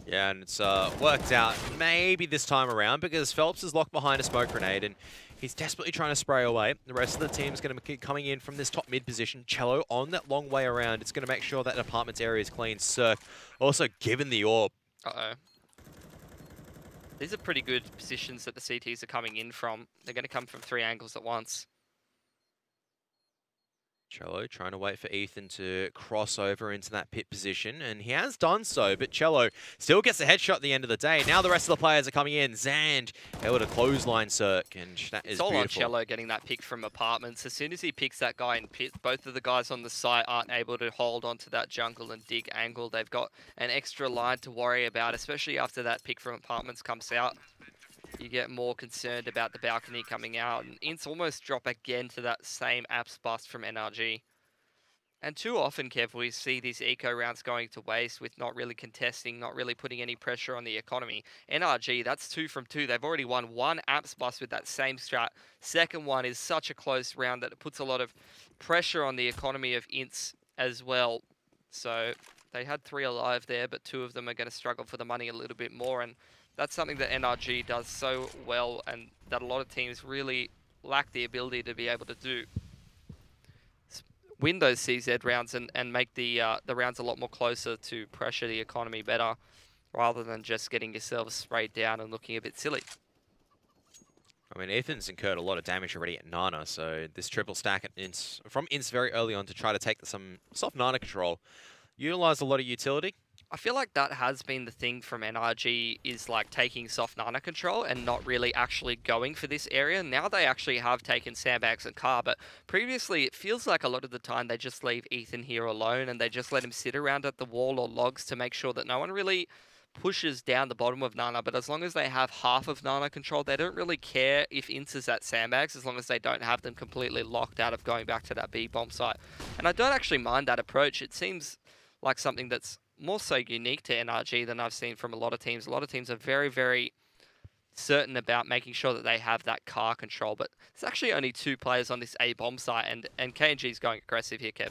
Yeah, and it's worked out maybe this time around because Phelps is locked behind a smoke grenade and he's desperately trying to spray away. The rest of the team's going to be coming in from this top mid position. Cello on that long way around. It's going to make sure that apartment's area is clean. Cirque also given the AWP. Uh-oh. These are pretty good positions that the CTs are coming in from. They're going to come from 3 angles at once. Cello trying to wait for Ethan to cross over into that pit position, and he has done so, but Cello still gets the headshot at the end of the day. Now the rest of the players are coming in. Zand able to clothesline Cirque, and that is beautiful. It's all on Cello getting that pick from apartments. As soon as he picks that guy in pit, both of the guys on the site aren't able to hold onto that jungle and dig angle. They've got an extra line to worry about, especially after that pick from apartments comes out. You get more concerned about the balcony coming out, and INTZ almost drop again to that same apps bust from NRG. And too often, Kev, we see these eco rounds going to waste with not really contesting, not really putting any pressure on the economy. NRG, that's 2 from 2. They've already won 1 apps bust with that same strat. Second one is such a close round that it puts a lot of pressure on the economy of INTZ as well. So they had 3 alive there, but 2 of them are going to struggle for the money a little bit more. And that's something that NRG does so well and that a lot of teams really lack the ability to be able to do. Win those CZ rounds and make the rounds a lot more closer to pressure the economy better rather than just getting yourselves sprayed down and looking a bit silly. I mean, Ethan's incurred a lot of damage already at Nana, so this triple stack at from INTZ very early on to try to take some soft Nana control utilised a lot of utility. I feel like that has been the thing from NRG, is like taking soft Nana control and not really actually going for this area. Now they actually have taken sandbags and car, but previously it feels like a lot of the time they just leave Ethan here alone and they just let him sit around at the wall or logs to make sure that no one really pushes down the bottom of Nana. But as long as they have half of Nana control, they don't really care if INTZ is at sandbags as long as they don't have them completely locked out of going back to that B bomb site. And I don't actually mind that approach. It seems like something that's more so unique to NRG than I've seen from a lot of teams. A lot of teams are very, very certain about making sure that they have that car control, but there's actually only 2 players on this A bomb site, and KNG's going aggressive here, Kev.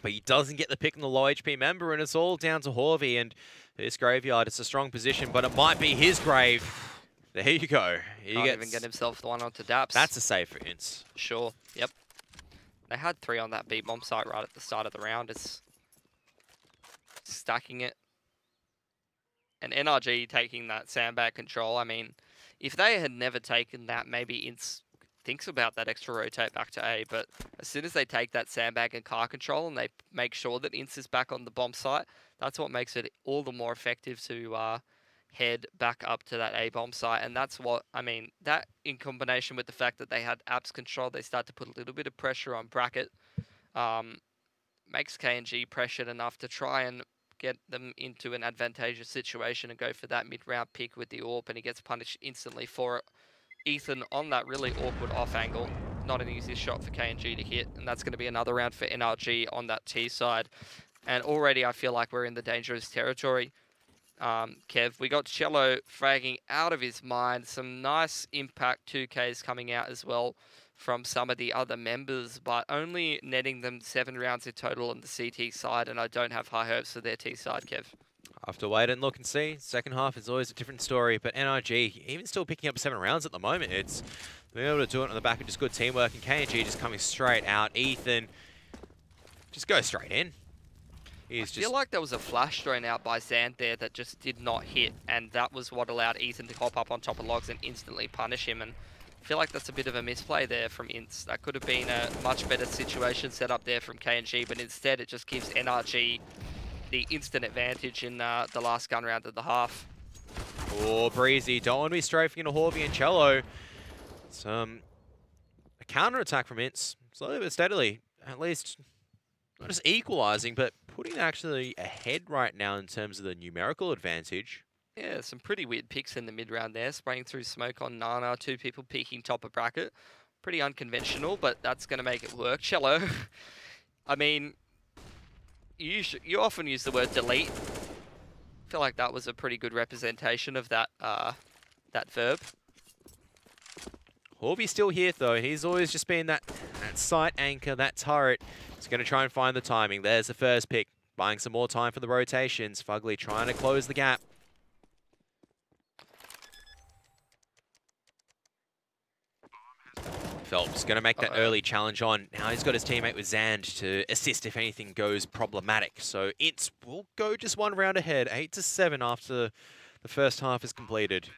But he doesn't get the pick on the low HP member, and it's all down to Horvey and this graveyard. It's a strong position, but it might be his grave. There you go. Can't even get himself the one onto Daps. That's a save for INTZ. Sure, yep. They had 3 on that B bomb site right at the start of the round. It's stacking it. And NRG taking that sandbag control. I mean, if they had never taken that, maybe INTZ thinks about that extra rotate back to A. But as soon as they take that sandbag and car control and they make sure that INTZ is back on the bomb site, that's what makes it all the more effective to head back up to that A bomb site. And that's what, I mean, that in combination with the fact that they had apps control, they start to put a little bit of pressure on Bracket. Makes KNG pressured enough to try and get them into an advantageous situation and go for that mid-round pick with the AWP, and he gets punished instantly for it. Ethan on that really awkward off angle. Not an easy shot for KNG to hit, and that's going to be another round for NRG on that T side. And already I feel like we're in the dangerous territory. Kev, we got Cello fragging out of his mind. Some nice impact 2Ks coming out as well from some of the other members, but only netting them 7 rounds in total on the CT side, and I don't have high hopes for their T side, Kev. Have to wait and look and see. Second half is always a different story, but NRG, even still picking up 7 rounds at the moment, it's being able to do it on the back of just good teamwork, and KNG just coming straight out. Ethan, just go straight in. I feel like there was a flash thrown out by Zand there that just did not hit, and that was what allowed Ethan to hop up on top of Logs and instantly punish him. And I feel like that's a bit of a misplay there from INTZ. That could have been a much better situation set up there from KNG, but instead it just gives NRG the instant advantage in the last gun round of the half. Oh, Breezy, don't want to be strafing into Horvey and Cello. Some a counter-attack from INTZ, slowly but steadily, at least not just equalizing, but putting actually ahead right now in terms of the numerical advantage. Yeah, some pretty weird picks in the mid-round there, spraying through smoke on Nana, 2 people peeking top of bracket. Pretty unconventional, but that's going to make it work. Cello, I mean, you often use the word delete. I feel like that was a pretty good representation of that that verb. Horvey's still here though, and he's always just been that sight anchor, that turret. He's going to try and find the timing. There's the first pick, buying some more time for the rotations. Fugly trying to close the gap. Phelps going to make that early challenge on. Now he's got his teammate with Zand to assist if anything goes problematic. So INTZ will go just 1 round ahead, 8-7 after the first half is completed.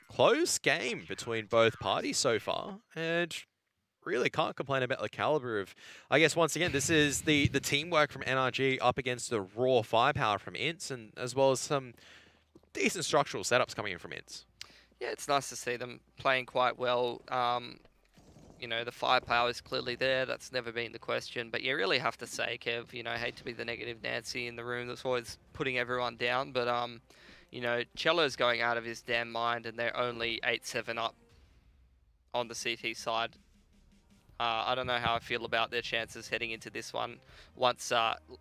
Close game between both parties so far, and really can't complain about the caliber of, I guess once again, this is the teamwork from NRG up against the raw firepower from INTZ, and as well as some decent structural setups coming in from INTZ. Yeah, it's nice to see them playing quite well. You know, the firepower is clearly there. That's never been the question. But you really have to say, Kev, you know, I hate to be the negative Nancy in the room that's always putting everyone down. But, you know, Cello's going out of his damn mind, and they're only 8-7 up on the CT side. I don't know how I feel about their chances heading into this one. Once,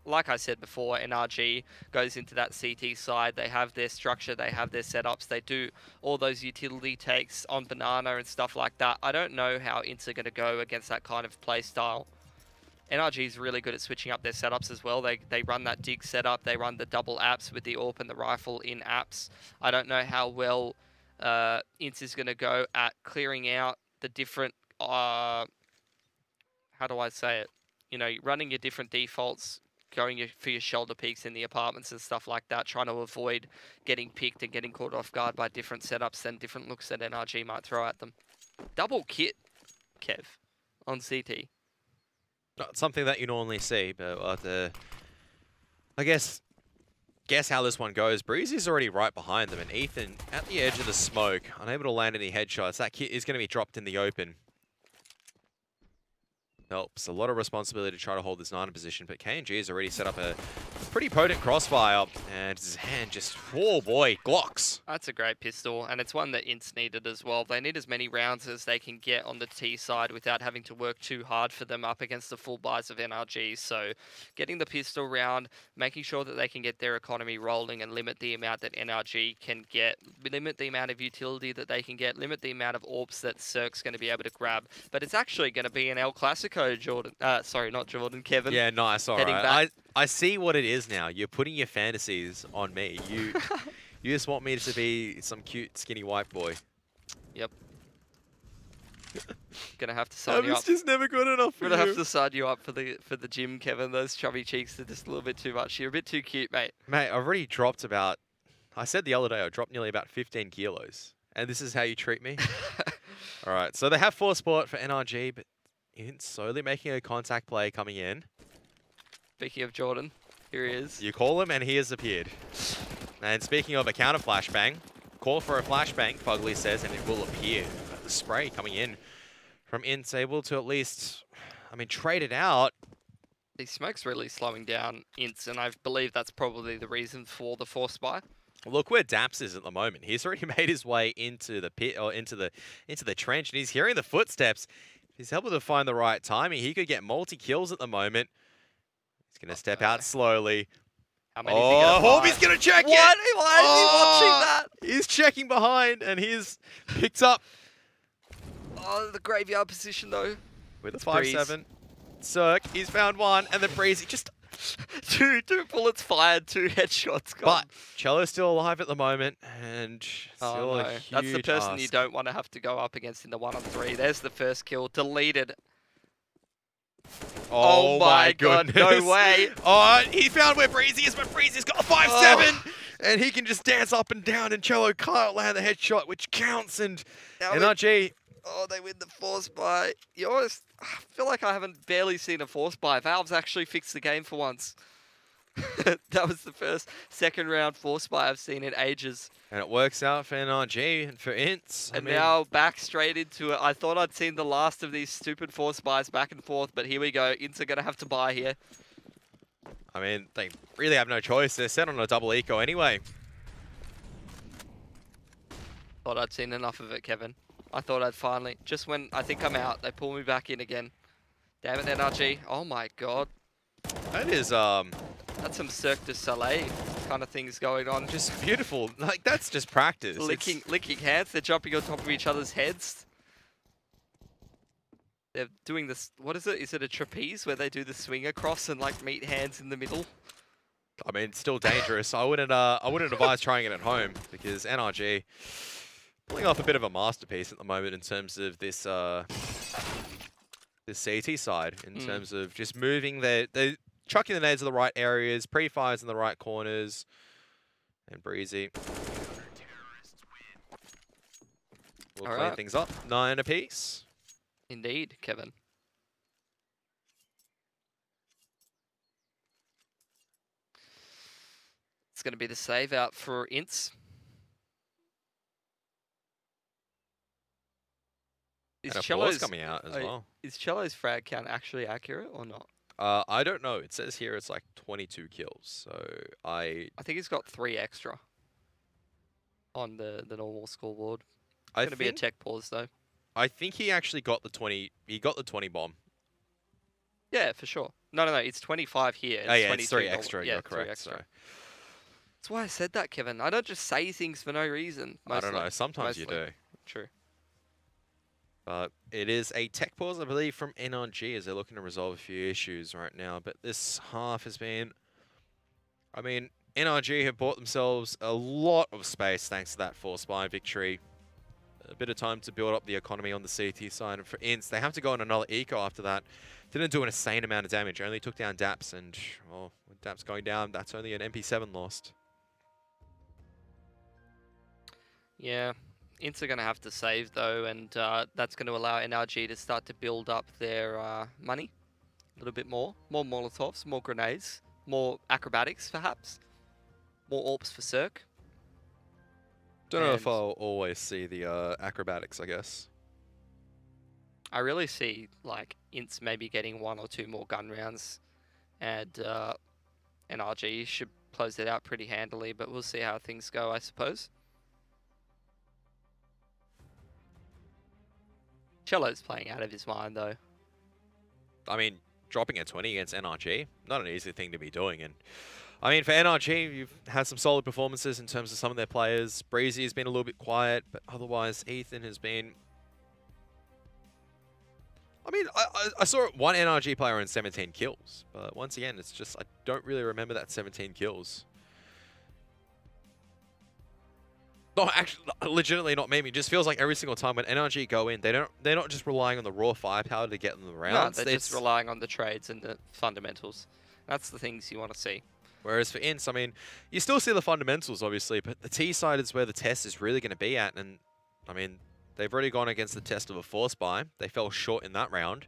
like I said before, NRG goes into that CT side. They have their structure, they have their setups, they do all those utility takes on Banana and stuff like that. I don't know how INTZ are going to go against that kind of play style. NRG is really good at switching up their setups as well. They run that dig setup, they run the double apps with the AWP and the rifle in apps. I don't know how well INTZ is going to go at clearing out the different... how do I say it? You know, running your different defaults, going for your shoulder peaks in the apartments and stuff like that, trying to avoid getting picked and getting caught off guard by different setups and different looks that NRG might throw at them. Double kit, Kev, on CT. Not something that you normally see, but I guess how this one goes. Breezy's already right behind them, and Ethan at the edge of the smoke, unable to land any headshots. That kit is going to be dropped in the open. Helps. A lot of responsibility to try to hold this 9 position, but KNG has already set up a pretty potent crossfire, and his hand just, oh boy, Glocks. That's a great pistol, and it's one that INTZ needed as well. They need as many rounds as they can get on the T side without having to work too hard for them up against the full buys of NRG. So getting the pistol round, making sure that they can get their economy rolling and limit the amount that NRG can get, limit the amount of utility that they can get, limit the amount of AWPs that Cirque's going to be able to grab. But it's actually going to be an El Clasico, Jordan. Sorry, not Jordan, Kevin. Yeah, nice, all right. I see what it is now. You're putting your fantasies on me. You just want me to be some cute, skinny white boy. Yep. Gonna have to sign you up. It's just never good enough for you. Gonna have to sign you up for the gym, Kevin. Those chubby cheeks are just a little bit too much. You're a bit too cute, mate. Mate, I've already dropped about... I said the other day I dropped nearly about 15 kilos. And this is how you treat me? All right, so they have 4 sport for NRG, but INTZ slowly making a contact play coming in. Speaking of Jordan, here he is. You call him and he has appeared. And speaking of a counter flashbang, call for a flashbang, Fugly says, and it will appear. The spray coming in from INTZ, able to at least, I mean, trade it out. The smoke's really slowing down INTZ, and I believe that's probably the reason for the force buy. Look where Daps is at the moment. He's already made his way into the pit, or into the trench, and he's hearing the footsteps. If he's able to find the right timing, he could get multi-kills at the moment. He's going to step out slowly. How many is he gonna Horby's going to check it! Why is he watching that? He's checking behind, and he's picked up Oh, the graveyard position though. With a 5-7. Cirque, he's found one, and then Breezy just... two bullets fired, 2 headshots gone. But Cello's still alive at the moment, and still a huge That's the person ask. you don't want to have to go up against in the 1-on-3. There's the first kill, deleted. Oh my God, goodness. no way. Oh, he found where Breezy is, but Breezy's got a 5-7, and he can just dance up and down, and Cello can't land the headshot, which counts, and NRG... Oh, they win the force buy. I feel like I haven't barely seen a force buy. Valve's actually fixed the game for once. That was the second round force buy I've seen in ages. And it works out for NRG and for INTZ. And now back straight into it. I thought I'd seen the last of these stupid force buys back and forth, but here we go. INTZ are going to have to buy here. I mean, they really have no choice. They're set on a double eco anyway. Thought I'd seen enough of it, Kevin. I thought I'd finally... Just when I think I'm out, they pull me back in again. Damn it, NRG. Oh my god. That is, That's some Cirque du Soleil kind of things going on. just beautiful. Like, that's just practice. Licking hands. They're jumping on top of each other's heads. They're doing this... What is it? Is it a trapeze where they do the swing across and, like, meet hands in the middle? I mean, it's still dangerous. I wouldn't advise trying it at home, because NRG... pulling off a bit of a masterpiece at the moment in terms of this this CT side, in terms of just moving they're chucking the nades to the right areas, pre-fires in the right corners, and Breezy will clean things up. 9 apiece. Indeed, Kevin. It's going to be the save out for INTZ. And a force coming out as well. Is Cello's frag count actually accurate or not? I don't know. It says here it's like 22 kills. So I think he's got 3 extra on the normal scoreboard. It's going to be a tech pause though. I think he actually got the 20. He got the 20 bomb. Yeah, for sure. No. It's 25 here. Oh yeah, it's 3 extra. Yeah, you're correct. 3 extra. So. That's why I said that, Kevin. I don't just say things for no reason. I don't know. Sometimes you do. True. But it is a tech pause, I believe, from NRG as they're looking to resolve a few issues right now. But this half has been... I mean, NRG have bought themselves a lot of space thanks to that force buy victory. A bit of time to build up the economy on the CT side. And for INTZ, they have to go on another eco after that. Didn't do an insane amount of damage. Only took down DAPS. And, well, with DAPS going down, that's only an MP7 lost. Yeah. INTZ are going to have to save, though, and that's going to allow NRG to start to build up their money a little bit more. More Molotovs, more grenades, more acrobatics, perhaps. More AWPs for Cirque. Don't know if I'll always see the acrobatics, I guess. I really see, like, INTZ maybe getting 1 or 2 more gun rounds, and NRG should close it out pretty handily, but we'll see how things go, I suppose. Cello's playing out of his mind, though. I mean, dropping a 20 against NRG, not an easy thing to be doing. And I mean, for NRG, you've had some solid performances in terms of some of their players. Breezy has been a little bit quiet, but otherwise, Ethan has been... I mean, I saw one NRG player in 17 kills, but once again, it's just, I don't really remember that 17 kills. No, actually, legitimately not maybe. It just feels like every single time when NRG go in, they're not just relying on the raw firepower to get them the rounds. No, they're just relying on the trades and the fundamentals. That's the things you want to see. Whereas for INTZ, I mean, you still see the fundamentals, obviously, but the T side is where the test is really going to be at. And, I mean, they've already gone against the test of a force buy. They fell short in that round.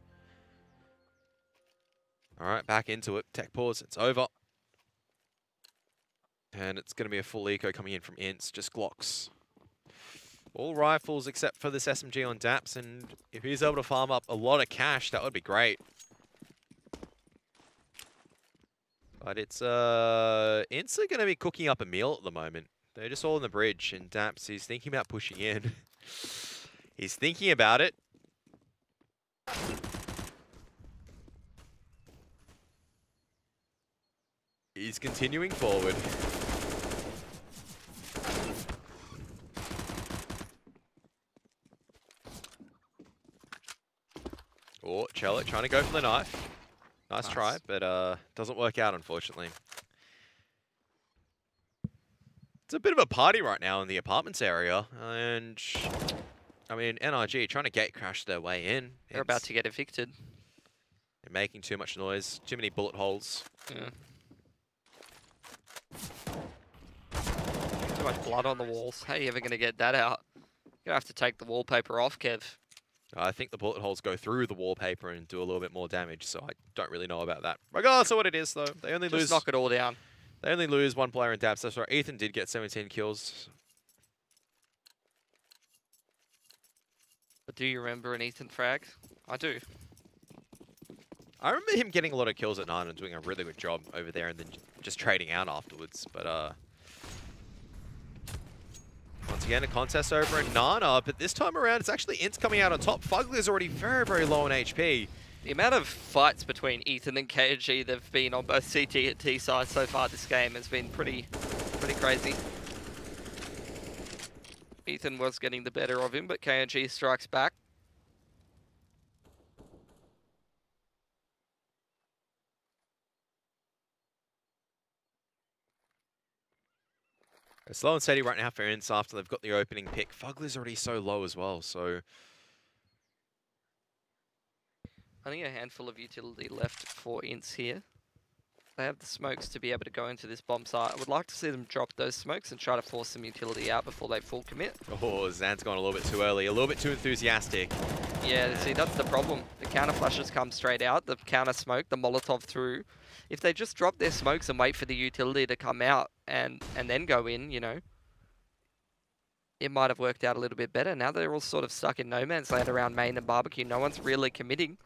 All right, back into it. Tech pause. It's over. And it's going to be a full eco coming in from INTZ, just Glocks. All rifles except for this SMG on DAPS, and if he's able to farm up a lot of cash, that would be great. But it's, INTZ are going to be cooking up a meal at the moment. They're just all on the bridge, and DAPS, he's thinking about pushing in. He's thinking about it. He's continuing forward. Oh, Cello trying to go for the knife. Nice try, but doesn't work out, unfortunately. It's a bit of a party right now in the apartments area, and I mean, NRG trying to gate crash their way in. They're about to get evicted. They're making too much noise, too many bullet holes. Yeah. Too much blood on the walls. How are you ever going to get that out? You're going to have to take the wallpaper off, Kev. I think the bullet holes go through the wallpaper and do a little bit more damage, so I don't really know about that. Regardless of what it is, though, they only Just knock it all down. They only lose one player in Dabs. That's right. Ethan did get 17 kills. But do you remember an Ethan frag? I do. I remember him getting a lot of kills at 9 and doing a really good job over there and then just trading out afterwards. But once again, a contest over in Nana, but this time around, it's actually INTZ coming out on top. Fugler's already very, very low on HP. The amount of fights between Ethan and KNG there've been on both CT and T sides so far this game has been pretty crazy. Ethan was getting the better of him, but KNG strikes back. Slow and steady right now for INTZ after they've got the opening pick. Fugler's already so low as well, so... Only a handful of utility left for INTZ here. They have the smokes to be able to go into this bomb site. I would like to see them drop those smokes and try to force some utility out before they full commit. Oh, Zan's gone a little bit too early, a little bit too enthusiastic. Yeah, see, that's the problem. The counter flashes come straight out, the counter smoke, the Molotov through. If they just drop their smokes and wait for the utility to come out and then go in, you know, it might have worked out a little bit better. Now they're all sort of stuck in no man's land around main and barbecue. No one's really committing.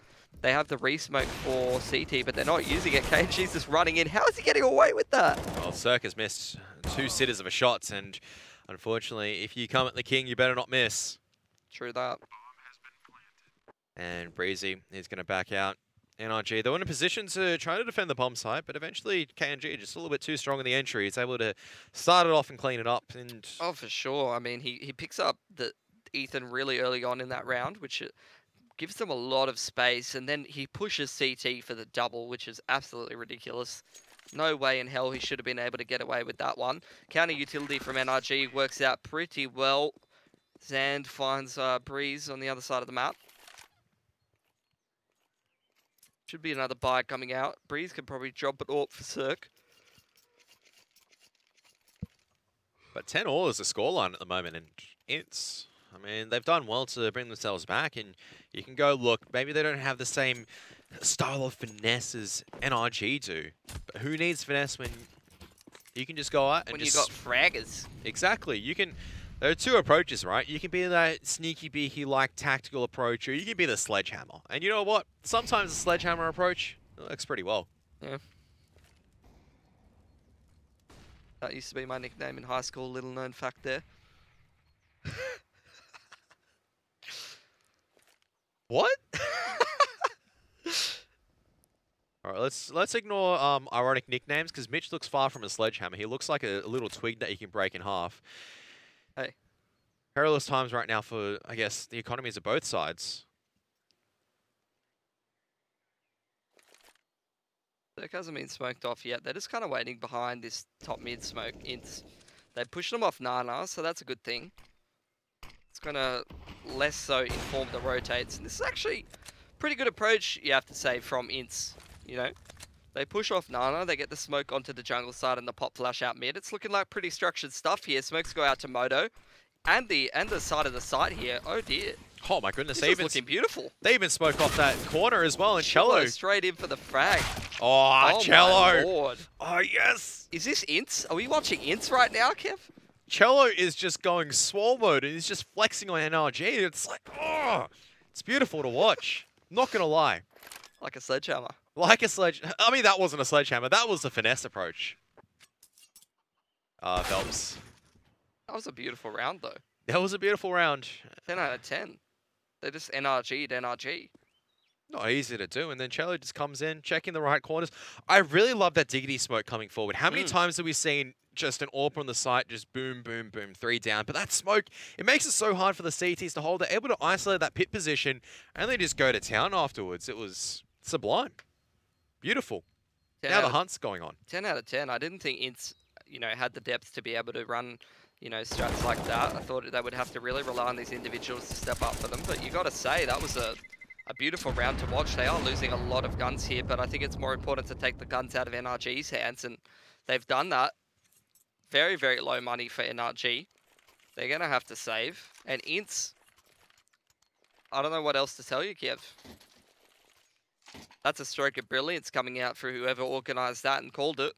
They have the re-smoke for CT, but they're not using it. KNG's just running in. How is he getting away with that? Well, Circus missed 2 sitters of a shots, and unfortunately, if you come at the king, you better not miss. True that. And Breezy is going to back out. NRG, they were in a position to try to defend the bomb site, but eventually KNG just a little bit too strong in the entry. He's able to start it off and clean it up. And oh, for sure. I mean, he picks up the Ethan really early on in that round, which gives them a lot of space, and then he pushes CT for the double, which is absolutely ridiculous. No way in hell he should have been able to get away with that one. Counter utility from NRG works out pretty well. Zand finds Breeze on the other side of the map. Should be another buy coming out. Breeze can probably drop it off for Cirque. But 10-all is the scoreline at the moment, and INTZ, I mean, they've done well to bring themselves back, and you can go, look, maybe they don't have the same style of finesse as NRG do, but who needs finesse when you can just go out and when just... you got fraggers. Exactly. You can... There are 2 approaches, right? You can be that sneaky beaky like tactical approach, or you can be the sledgehammer. And you know what? Sometimes the sledgehammer approach works pretty well. Yeah. That used to be my nickname in high school, little known fact there. What? All right, let's ignore ironic nicknames, because Mitch looks far from a sledgehammer. He looks like a little twig that you can break in half. Hey. Perilous times right now for, I guess, the economies of both sides. Cirque hasn't been smoked off yet. They're just kind of waiting behind this top mid smoke. They pushed them off Nana, so that's a good thing. It's going to less so inform the rotates. And this is actually a pretty good approach, you have to say, from INTZ, you know. They push off Nana, they get the smoke onto the jungle side and the pop flash out mid. It's looking like pretty structured stuff here. Smokes go out to Moto. And the side of the site here. Oh dear. Oh my goodness. This is looking beautiful. They even smoke off that corner as well. And Cello straight in for the frag. Oh, Cello. My Lord. Oh, yes. Is this INTZ? Are we watching INTZ right now, Kev? Cello is just going swole mode and he's just flexing on NRG. It's like, oh, it's beautiful to watch. Not going to lie. Like a sledgehammer. Like a sledgehammer. I mean, that wasn't a sledgehammer. That was the finesse approach. Phelps. That was a beautiful round, though. That was a beautiful round. 10 out of 10. They just NRG'd NRG. Not easy to do. And then Cello just comes in, checking the right corners. I really love that diggity smoke coming forward. How many times have we seen just an AWP on the site, just boom, boom, boom, 3 down. But that smoke, it makes it so hard for the CTs to hold. They're able to isolate that pit position, and they just go to town afterwards. It was sublime. Beautiful. Now the hunt's going on. 10 out of 10. I didn't think INTZ, had the depth to be able to run, strats like that. I thought they would have to really rely on these individuals to step up for them. But you got to say, that was a beautiful round to watch. They are losing a lot of guns here, but I think it's more important to take the guns out of NRG's hands, and they've done that. Very, very low money for NRG. They're going to have to save. And INTZ, I don't know what else to tell you, Kev. That's a stroke of brilliance coming out for whoever organised that and called it.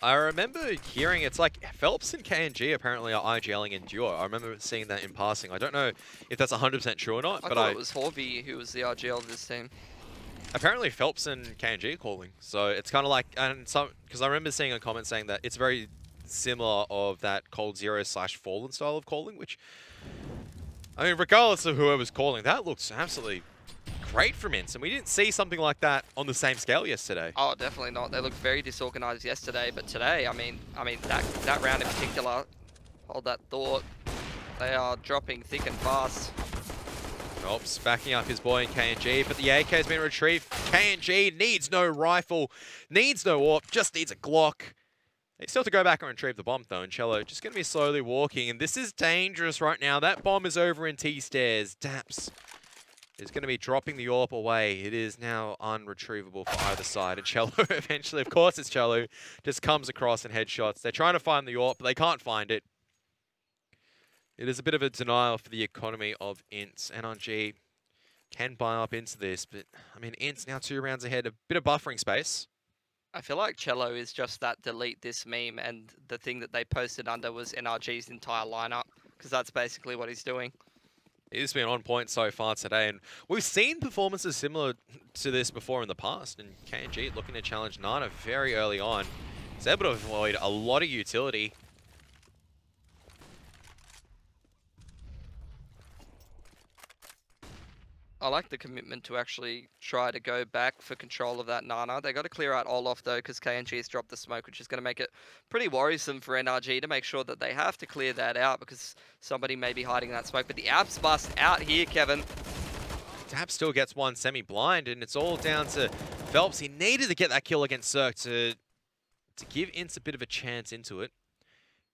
I remember hearing it's like Phelps and KNG apparently are IGLing in duo. I remember seeing that in passing. I don't know if that's 100% true or not. I thought it was Horby who was the RGL of this team. Apparently Phelps and KNG are calling. So it's kind of like, and some, because I remember seeing a comment saying that it's very similar of that Cold Zero / Fallen style of calling, which, I mean, regardless of whoever's calling, that looks absolutely great from INTZ, and we didn't see something like that on the same scale yesterday. Oh, definitely not. They looked very disorganized yesterday, but today, I mean that round in particular, hold that thought. They are dropping thick and fast. Phelps backing up his boy in KNG, but the AK has been retrieved. KNG needs no rifle, needs no AWP, just needs a Glock. They still have to go back and retrieve the bomb though, and Cello just going to be slowly walking, and this is dangerous right now. That bomb is over in T-stairs. Daps is going to be dropping the AWP away. It is now unretrievable for either side. And Cello eventually, of course it's Cello, just comes across and headshots. They're trying to find the AWP, but they can't find it. It is a bit of a denial for the economy of INTZ. NRG can buy up into this, but I mean, INTZ now 2 rounds ahead, a bit of buffering space. I feel like Cello is just that delete this meme, and the thing that they posted under was NRG's entire lineup, because that's basically what he's doing. He's been on point so far today, and we've seen performances similar to this before in the past, and KNG looking to challenge Nana very early on. He's able to avoid a lot of utility. I like the commitment to actually try to go back for control of that Nana. They got to clear out Olaf though, because KNG has dropped the smoke, which is going to make it pretty worrisome for NRG to make sure that they have to clear that out, because somebody may be hiding that smoke. But the Abs bust out here, Kevin. Dap still gets one semi-blind, and it's all down to Phelps. He needed to get that kill against Cirque to give INTZ a bit of a chance into it.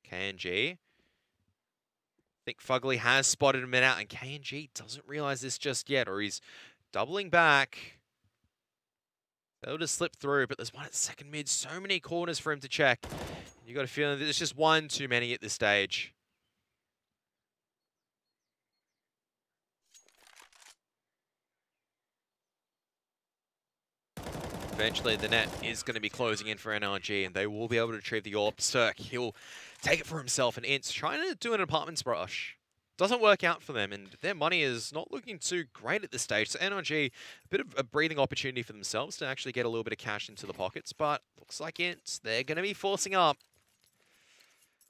KNG. I think Fugly has spotted him out, and KNG doesn't realize this just yet, or he's doubling back. They'll just slip through, but there's one at second mid. So many corners for him to check. You got a feeling that there's just one too many at this stage. Eventually, the net is going to be closing in for NRG, and they will be able to retrieve the AWP. Cirque, he'll take it for himself, and INTZ trying to do an apartments rush. Doesn't work out for them, and their money is not looking too great at this stage. So NRG, a bit of a breathing opportunity for themselves to actually get a little bit of cash into the pockets, but looks like INTZ, they're going to be forcing up.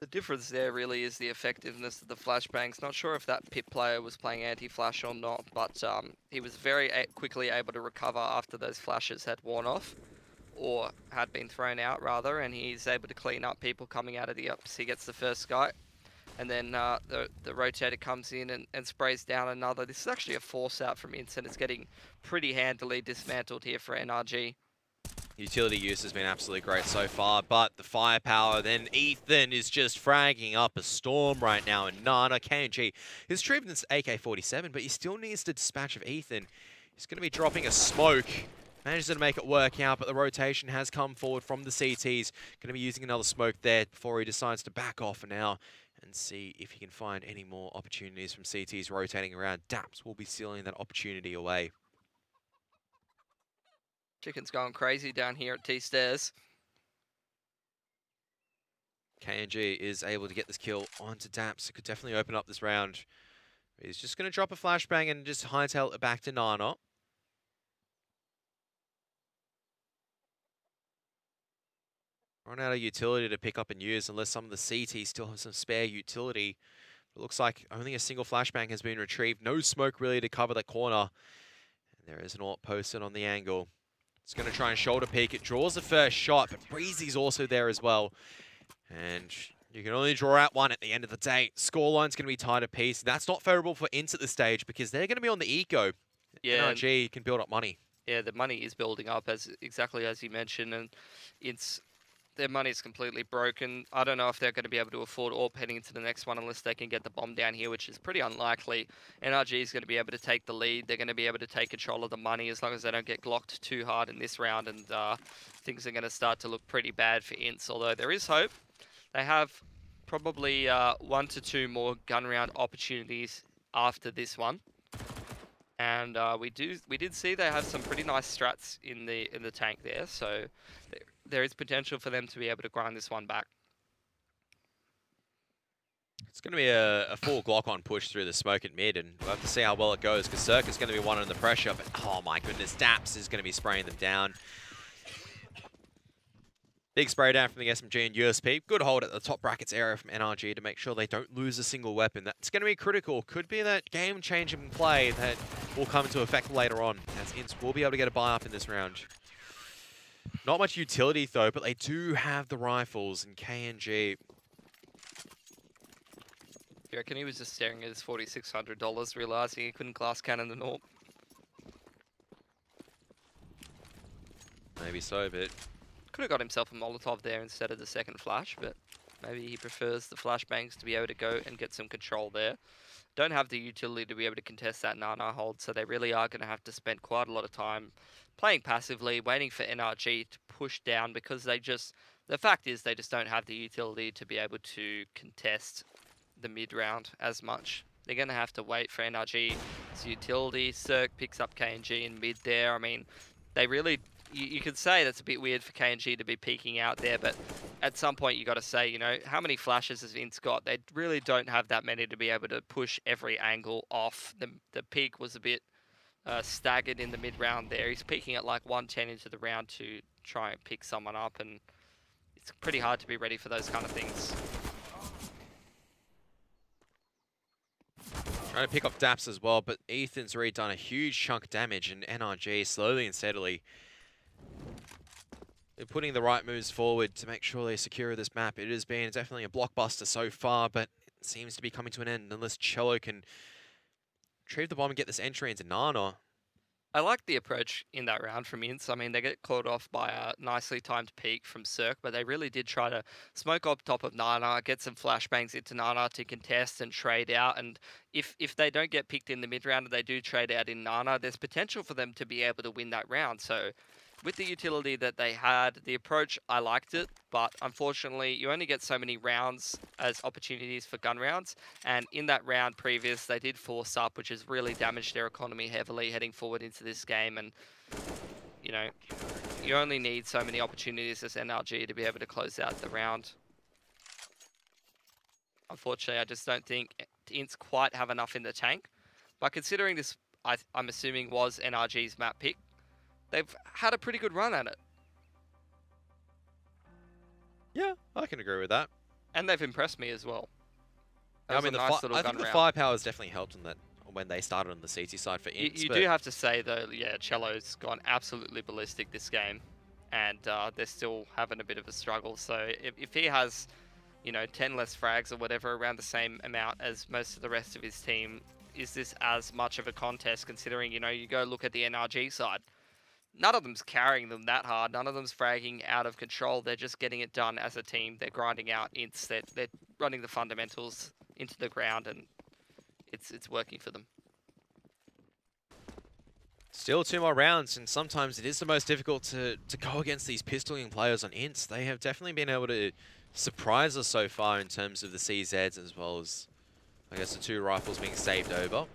The difference there really is the effectiveness of the flashbangs. Not sure if that pit player was playing anti-flash or not, but he was very quickly able to recover after those flashes had worn off, or had been thrown out rather, and he's able to clean up people coming out of the ups. He gets the first guy, and then the rotator comes in and sprays down another. This is actually a force out from INTZ, and it's getting pretty handily dismantled here for NRG. Utility use has been absolutely great so far, but the firepower, then Ethan is just fragging up a storm right now, and Nana, KNG, he's retrieved this AK-47, but he still needs to dispatch of Ethan. He's going to be dropping a smoke. Manages to make it work out, but the rotation has come forward from the CTs. Going to be using another smoke there before he decides to back off now and see if he can find any more opportunities from CTs rotating around. Daps will be sealing that opportunity away. Chicken's going crazy down here at T-stairs. KNG is able to get this kill onto Daps. It could definitely open up this round. He's just going to drop a flashbang and just hightail it back to Nana. Run out of utility to pick up and use unless some of the CTs still have some spare utility. It looks like only a single flashbang has been retrieved. No smoke really to cover that corner. And there is an AWP posted on the angle. It's going to try and shoulder peek. It draws the first shot, but Breezy's also there as well. And you can only draw out one at the end of the day. Scoreline's going to be tied a piece. That's not favorable for INTZ at this stage because they're going to be on the eco. Yeah, NRG can build up money. yeah, the money is building up as exactly as you mentioned, and their money is completely broken. I don't know if they're going to be able to afford AWP heading into the next one unless they can get the bomb down here, which is pretty unlikely. NRG is going to be able to take the lead. They're going to be able to take control of the money as long as they don't get glocked too hard in this round, and things are going to start to look pretty bad for INTZ, although there is hope. They have probably 1 to 2 more gun round opportunities after this one. And we did see they have some pretty nice strats in the tank there, so there is potential for them to be able to grind this one back. It's going to be a full Glock on push through the smoke at mid, and we'll have to see how well it goes, because Cirque is going to be one under the pressure, but oh my goodness, Daps is going to be spraying them down. Big spray down from the SMG and USP. Good hold at the top brackets area from NRG to make sure they don't lose a single weapon. That's going to be critical. Could be that game-changing play that will come into effect later on, as INTZ will be able to get a buy up in this round. Not much utility though, but they do have the rifles and KNG. You reckon he was just staring at his $4,600, realizing he couldn't glass cannon the AWP? Maybe so, but Could have got himself a Molotov there instead of the second flash, but maybe he prefers the flashbangs to be able to go and get some control there. Don't have the utility to be able to contest that Nana hold, so they really are going to have to spend quite a lot of time playing passively, waiting for NRG to push down, because the fact is they just don't have the utility to be able to contest the mid round as much. They're going to have to wait for NRG's utility. Cirque picks up KNG in mid there. I mean, they really... You could say that's a bit weird for KNG to be peeking out there, but at some point you got to say, you know, how many flashes has INTZ got? They really don't have that many to be able to push every angle off. The peak was a bit staggered in the mid-round there. He's peaking at like 110 into the round to try and pick someone up, and it's pretty hard to be ready for those kind of things. Trying to pick off Daps as well, but Ethan's already done a huge chunk of damage, and NRG slowly and steadily they're putting the right moves forward to make sure they secure this map. It has been definitely a blockbuster so far, but it seems to be coming to an end unless Cello can retrieve the bomb and get this entry into Nana. I like the approach in that round from INTZ. I mean, they get caught off by a nicely timed peek from Cirque, but they really did try to smoke up top of Nana, get some flashbangs into Nana to contest and trade out. And if they don't get picked in the mid round and they do trade out in Nana, there's potential for them to be able to win that round. So with the utility that they had, the approach, I liked it, but unfortunately, you only get so many rounds as opportunities for gun rounds, and in that round previous, they did force up, which has really damaged their economy heavily heading forward into this game, and, you know, you only need so many opportunities as NRG to be able to close out the round. Unfortunately, I just don't think INTZ quite have enough in the tank, but considering this, I'm assuming was NRG's map pick, they've had a pretty good run at it. Yeah, I can agree with that. And they've impressed me as well. I mean, I think the firepower has definitely helped on that when they started on the CT side for INTZ. You do have to say, though, yeah, Cello's gone absolutely ballistic this game. And they're still having a bit of a struggle. So if he has, you know, 10 less frags or whatever, around the same amount as most of the rest of his team, is this as much of a contest considering, you know, you go look at the NRG side. None of them's carrying them that hard. None of them's fragging out of control. They're just getting it done as a team. They're grinding out INTZ. They're running the fundamentals into the ground, and it's working for them. Still 2 more rounds, and sometimes it is the most difficult to go against these pistoling players on INTZ. They have definitely been able to surprise us so far in terms of the CZs, as well as, I guess, the 2 rifles being saved over.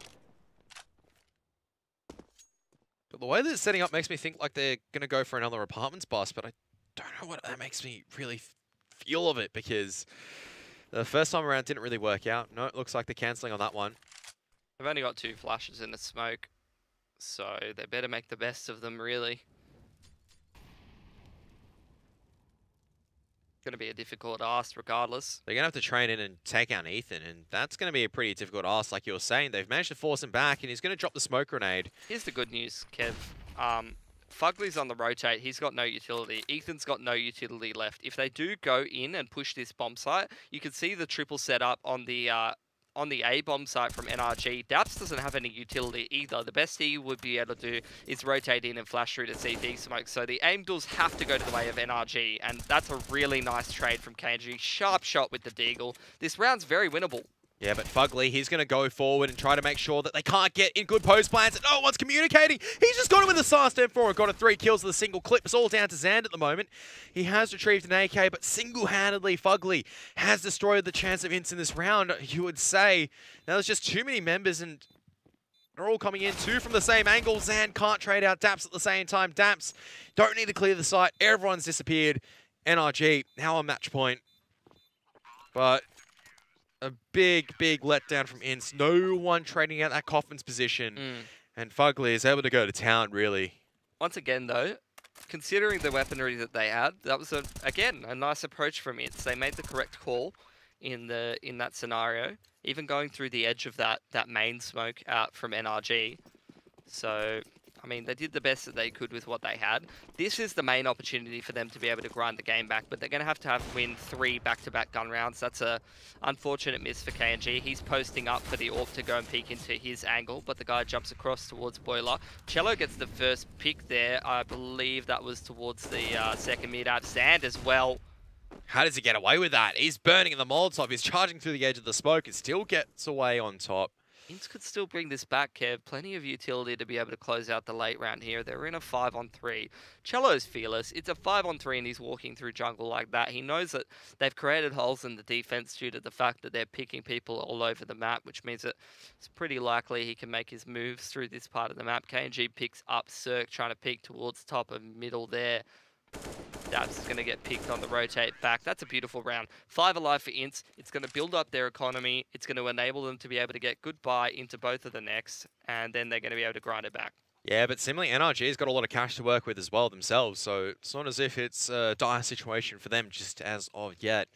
But the way that it's setting up makes me think like they're going to go for another apartments bust, but I don't know what that makes me really feel of it, because the first time around didn't really work out. No, it looks like they're cancelling on that one. They've only got 2 flashes in the smoke, so they better make the best of them, really. Going to be a difficult ask regardless. They're going to have to train in and take out Ethan, and that's going to be a pretty difficult ask, like you were saying. They've managed to force him back, and he's going to drop the smoke grenade. Here's the good news, Kev. Fugly's on the rotate. He's got no utility. Ethan's got no utility left. If they do go in and push this bomb site, you can see the triple setup on the A bomb site from NRG. Daps doesn't have any utility either. The best he would be able to do is rotate in and flash through to CD smoke. So the aim duels have to go to the way of NRG, and that's a really nice trade from KNG. Sharp shot with the deagle. This round's very winnable. Yeah, but Fugly, he's going to go forward and try to make sure that they can't get in good post plans and no one's communicating. He's just got it with a SARS 10-4 and got a 3 kills with a single clip. It's all down to Zand at the moment. He has retrieved an AK, but single-handedly, Fugly has destroyed the chance of INTZ in this round, you would say. Now, there's just too many members and they're all coming in, 2 from the same angle. Zand can't trade out Daps at the same time. Daps don't need to clear the site. Everyone's disappeared. NRG now on match point. But a big letdown from INTZ. No one trading out that Coffin's position. And Fugly is able to go to town, really. Once again, though, considering the weaponry that they had, that was, again, a nice approach from INTZ. They made the correct call in that scenario, even going through the edge of that main smoke out from NRG. So, I mean, they did the best that they could with what they had. This is the main opportunity for them to be able to grind the game back, but they're going to have win 3 back-to-back gun rounds. That's a unfortunate miss for KNG. He's posting up for the AWP to go and peek into his angle, but the guy jumps across towards Boiler. Cello gets the first pick there. I believe that was towards the second mid-app. Zand as well. How does he get away with that? He's burning in the Molotov. He's charging through the edge of the smoke. It still gets away on top. INTZ could still bring this back, Kev. Plenty of utility to be able to close out the late round here. They're in a 5-on-3. Cello's fearless. It's a 5-on-3 and he's walking through jungle like that. He knows that they've created holes in the defense due to the fact that they're picking people all over the map, which means that it's pretty likely he can make his moves through this part of the map. KNG picks up Cirque, trying to peek towards top of middle there. Daps is going to get picked on the rotate back. That's a beautiful round. 5 alive for INTZ. It's going to build up their economy. It's going to enable them to be able to get good buy into both of the next, and then they're going to be able to grind it back. Yeah, but similarly, NRG's got a lot of cash to work with as well themselves, so it's not as if it's a dire situation for them just as of yet.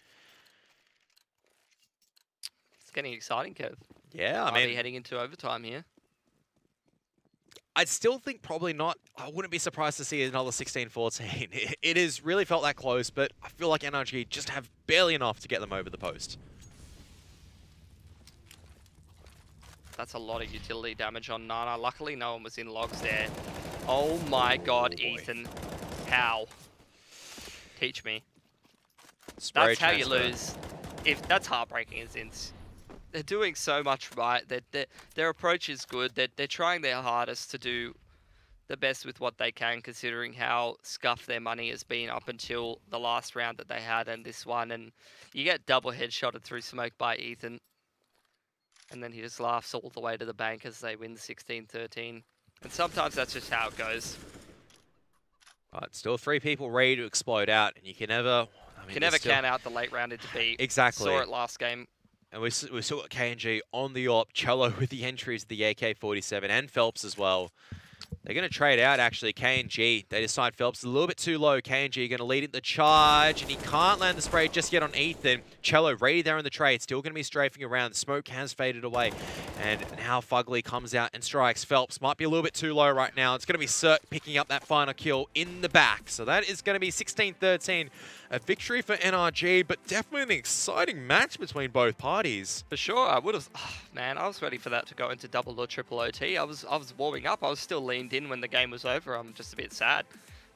It's getting exciting, Kev. Yeah, I mean, heading into overtime here. I'd still think probably not. I wouldn't be surprised to see another 16-14. It has really felt that close, but I feel like NRG just have barely enough to get them over the post. That's a lot of utility damage on Nana. Luckily, no one was in logs there. Oh my god, Ethan. How? Teach me. That's how you lose. That's heartbreaking as INTZ. They're doing so much right. Their approach is good. They're trying their hardest to do the best with what they can, considering how scuffed their money has been up until the last round that they had and this one. And you get double headshotted through smoke by Ethan. And then he just laughs all the way to the bank as they win 16-13. And sometimes that's just how it goes. But still 3 people ready to explode out. And you can never... you can never count out the late round into B. Exactly. Saw it last game. And we still got KNG on the AWP, Cello with the entries, the AK-47, and Phelps as well. They're going to trade out, actually, KNG. They decide Phelps is a little bit too low. KNG going to lead in the charge, and he can't land the spray just yet on Ethan. Cello ready there in the trade, still going to be strafing around. The smoke has faded away. And now Fugly comes out and strikes. Phelps might be a little bit too low right now. It's going to be Cirque picking up that final kill in the back. So that is going to be 16-13. A victory for NRG, but definitely an exciting match between both parties. For sure, I would have... Oh, man, I was ready for that to go into double or triple OT. I was warming up. I was still leaned in when the game was over. I'm just a bit sad.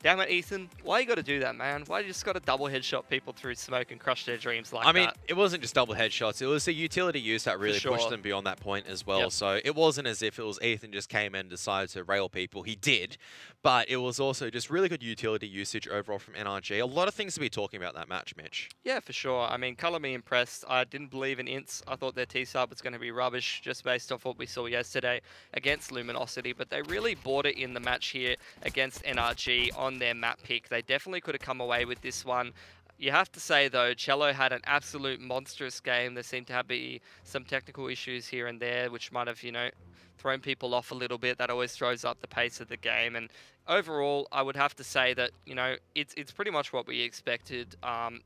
Damn it, Ethan. Why you got to do that, man? Why you just got to double headshot people through smoke and crush their dreams like that? I mean, it wasn't just double headshots. It was the utility use that really pushed them beyond that point as well. Yep. So it wasn't as if it was Ethan just came in and decided to rail people. He did. But it was also just really good utility usage overall from NRG. A lot of things to be talking about that match, Mitch. Yeah, for sure. I mean, color me impressed. I didn't believe in INTZ. I thought their T-sub was going to be rubbish just based off what we saw yesterday against Luminosity. But they really bought it in the match here against NRG on their map pick. They definitely could have come away with this one. You have to say, though, Cello had an absolute monstrous game. There seemed to be some technical issues here and there, which might have, you know, thrown people off a little bit. That always throws up the pace of the game. And overall, I would have to say that, you know, it's pretty much what we expected.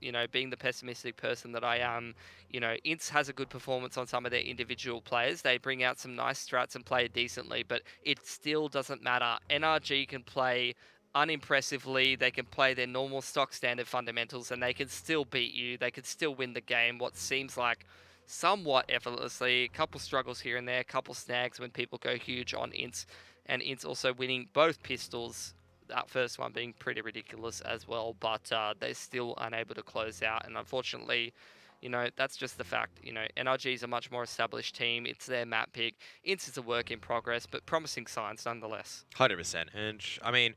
You know, being the pessimistic person that I am, you know, INTZ has a good performance on some of their individual players. They bring out some nice strats and play decently, but it still doesn't matter. NRG can play unimpressively, they can play their normal stock standard fundamentals and they can still beat you. They can still win the game, what seems like somewhat effortlessly. A couple struggles here and there, a couple snags when people go huge on Ints. And Ints also winning both pistols, that first one being pretty ridiculous as well. But they're still unable to close out. And unfortunately, you know, that's just the fact. You know, NRG is a much more established team. It's their map pick. Ints is a work in progress, but promising signs nonetheless. 100%. And, I mean,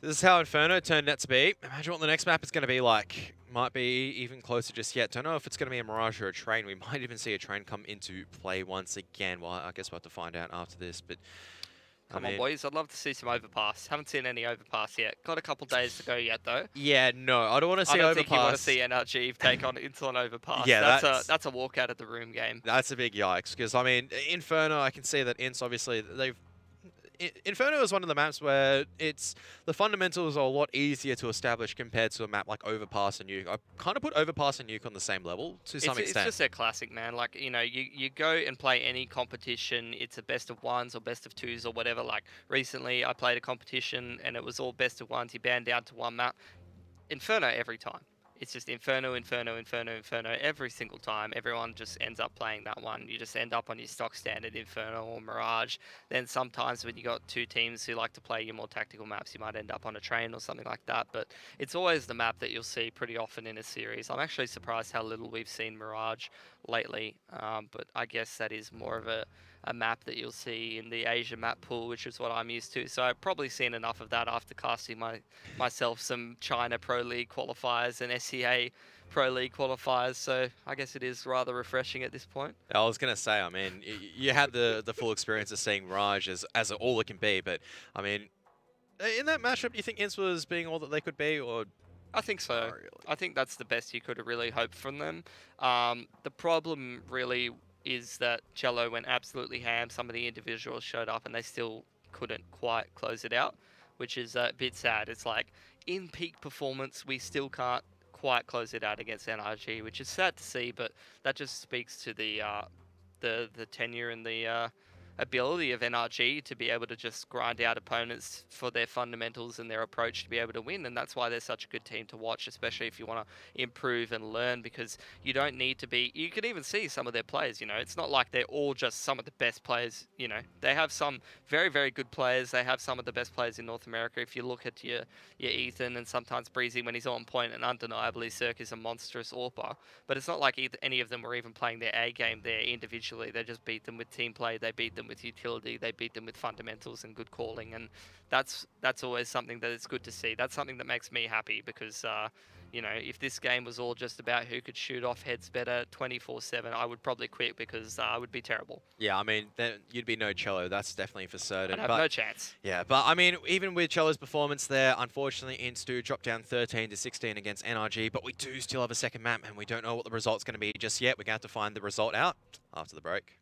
this is how Inferno turned out to be. Imagine what the next map is going to be like. Might be even closer just yet. Don't know if it's going to be a Mirage or a Train. We might even see a Train come into play once again. Well, I guess we'll have to find out after this. But Come on, boys. I'd love to see some overpass. Haven't seen any overpass yet. Got a couple days to go yet, though. Yeah, no. I don't want to see overpass. I don't think you want to see NRG take on Intel overpass. Yeah, that's a walk out of the room game. That's a big yikes. Because, I mean, Inferno, I can see that Ints, obviously, Inferno is one of the maps where the fundamentals are a lot easier to establish compared to a map like Overpass and Nuke. I kind of put Overpass and Nuke on the same level to some extent. It's just a classic, man. Like, you know, you go and play any competition, it's a best of ones or best of twos or whatever. Like, recently I played a competition and it was all best of ones. You banned down to one map. Inferno every time. It's just Inferno, Inferno, Inferno, Inferno every single time. Everyone just ends up playing that one. You just end up on your stock standard Inferno or Mirage. Then sometimes when you got two teams who like to play your more tactical maps, you might end up on a Train or something like that. But it's always the map that you'll see pretty often in a series. I'm actually surprised how little we've seen Mirage lately. But I guess that is more of a map that you'll see in the Asia map pool, which is what I'm used to. So I've probably seen enough of that after casting myself some China Pro League qualifiers and SEA Pro League qualifiers. So I guess it is rather refreshing at this point. I was going to say, I mean, you had the full experience of seeing Mirage as all it can be. But, I mean, in that matchup, do you think Ints was being all that they could be? Or I think so. really? I think that's the best you could have really hoped from them. The problem really is that Cello went absolutely ham. Some of the individuals showed up and they still couldn't quite close it out, which is a bit sad. It's like, in peak performance, we still can't quite close it out against NRG, which is sad to see, but that just speaks to the tenure and the ability of NRG to be able to just grind out opponents for their fundamentals and their approach to be able to win. And that's why they're such a good team to watch, especially if you want to improve and learn, because you don't need to be, you can even see some of their players, you know, it's not like they're all just some of the best players, you know, they have some very, very good players. They have some of the best players in North America. If you look at your Ethan and sometimes Breezy when he's on point, and undeniably Cirque is a monstrous AWPer, but it's not like any of them were even playing their A game there individually. They just beat them with team play. They beat them with utility, they beat them with fundamentals and good calling, and that's always something that it's good to see. That's something that makes me happy, because you know, if this game was all just about who could shoot off heads better 24/7, I would probably quit, because I would be terrible. Yeah, I mean, then you'd be no Cello, that's definitely for certain. I'd have no chance. Yeah, but I mean, even with Cello's performance there, unfortunately, Ints do drop down 13-16 against NRG, but we do still have a second map, and we don't know what the result's going to be just yet. We're going to have to find the result out after the break.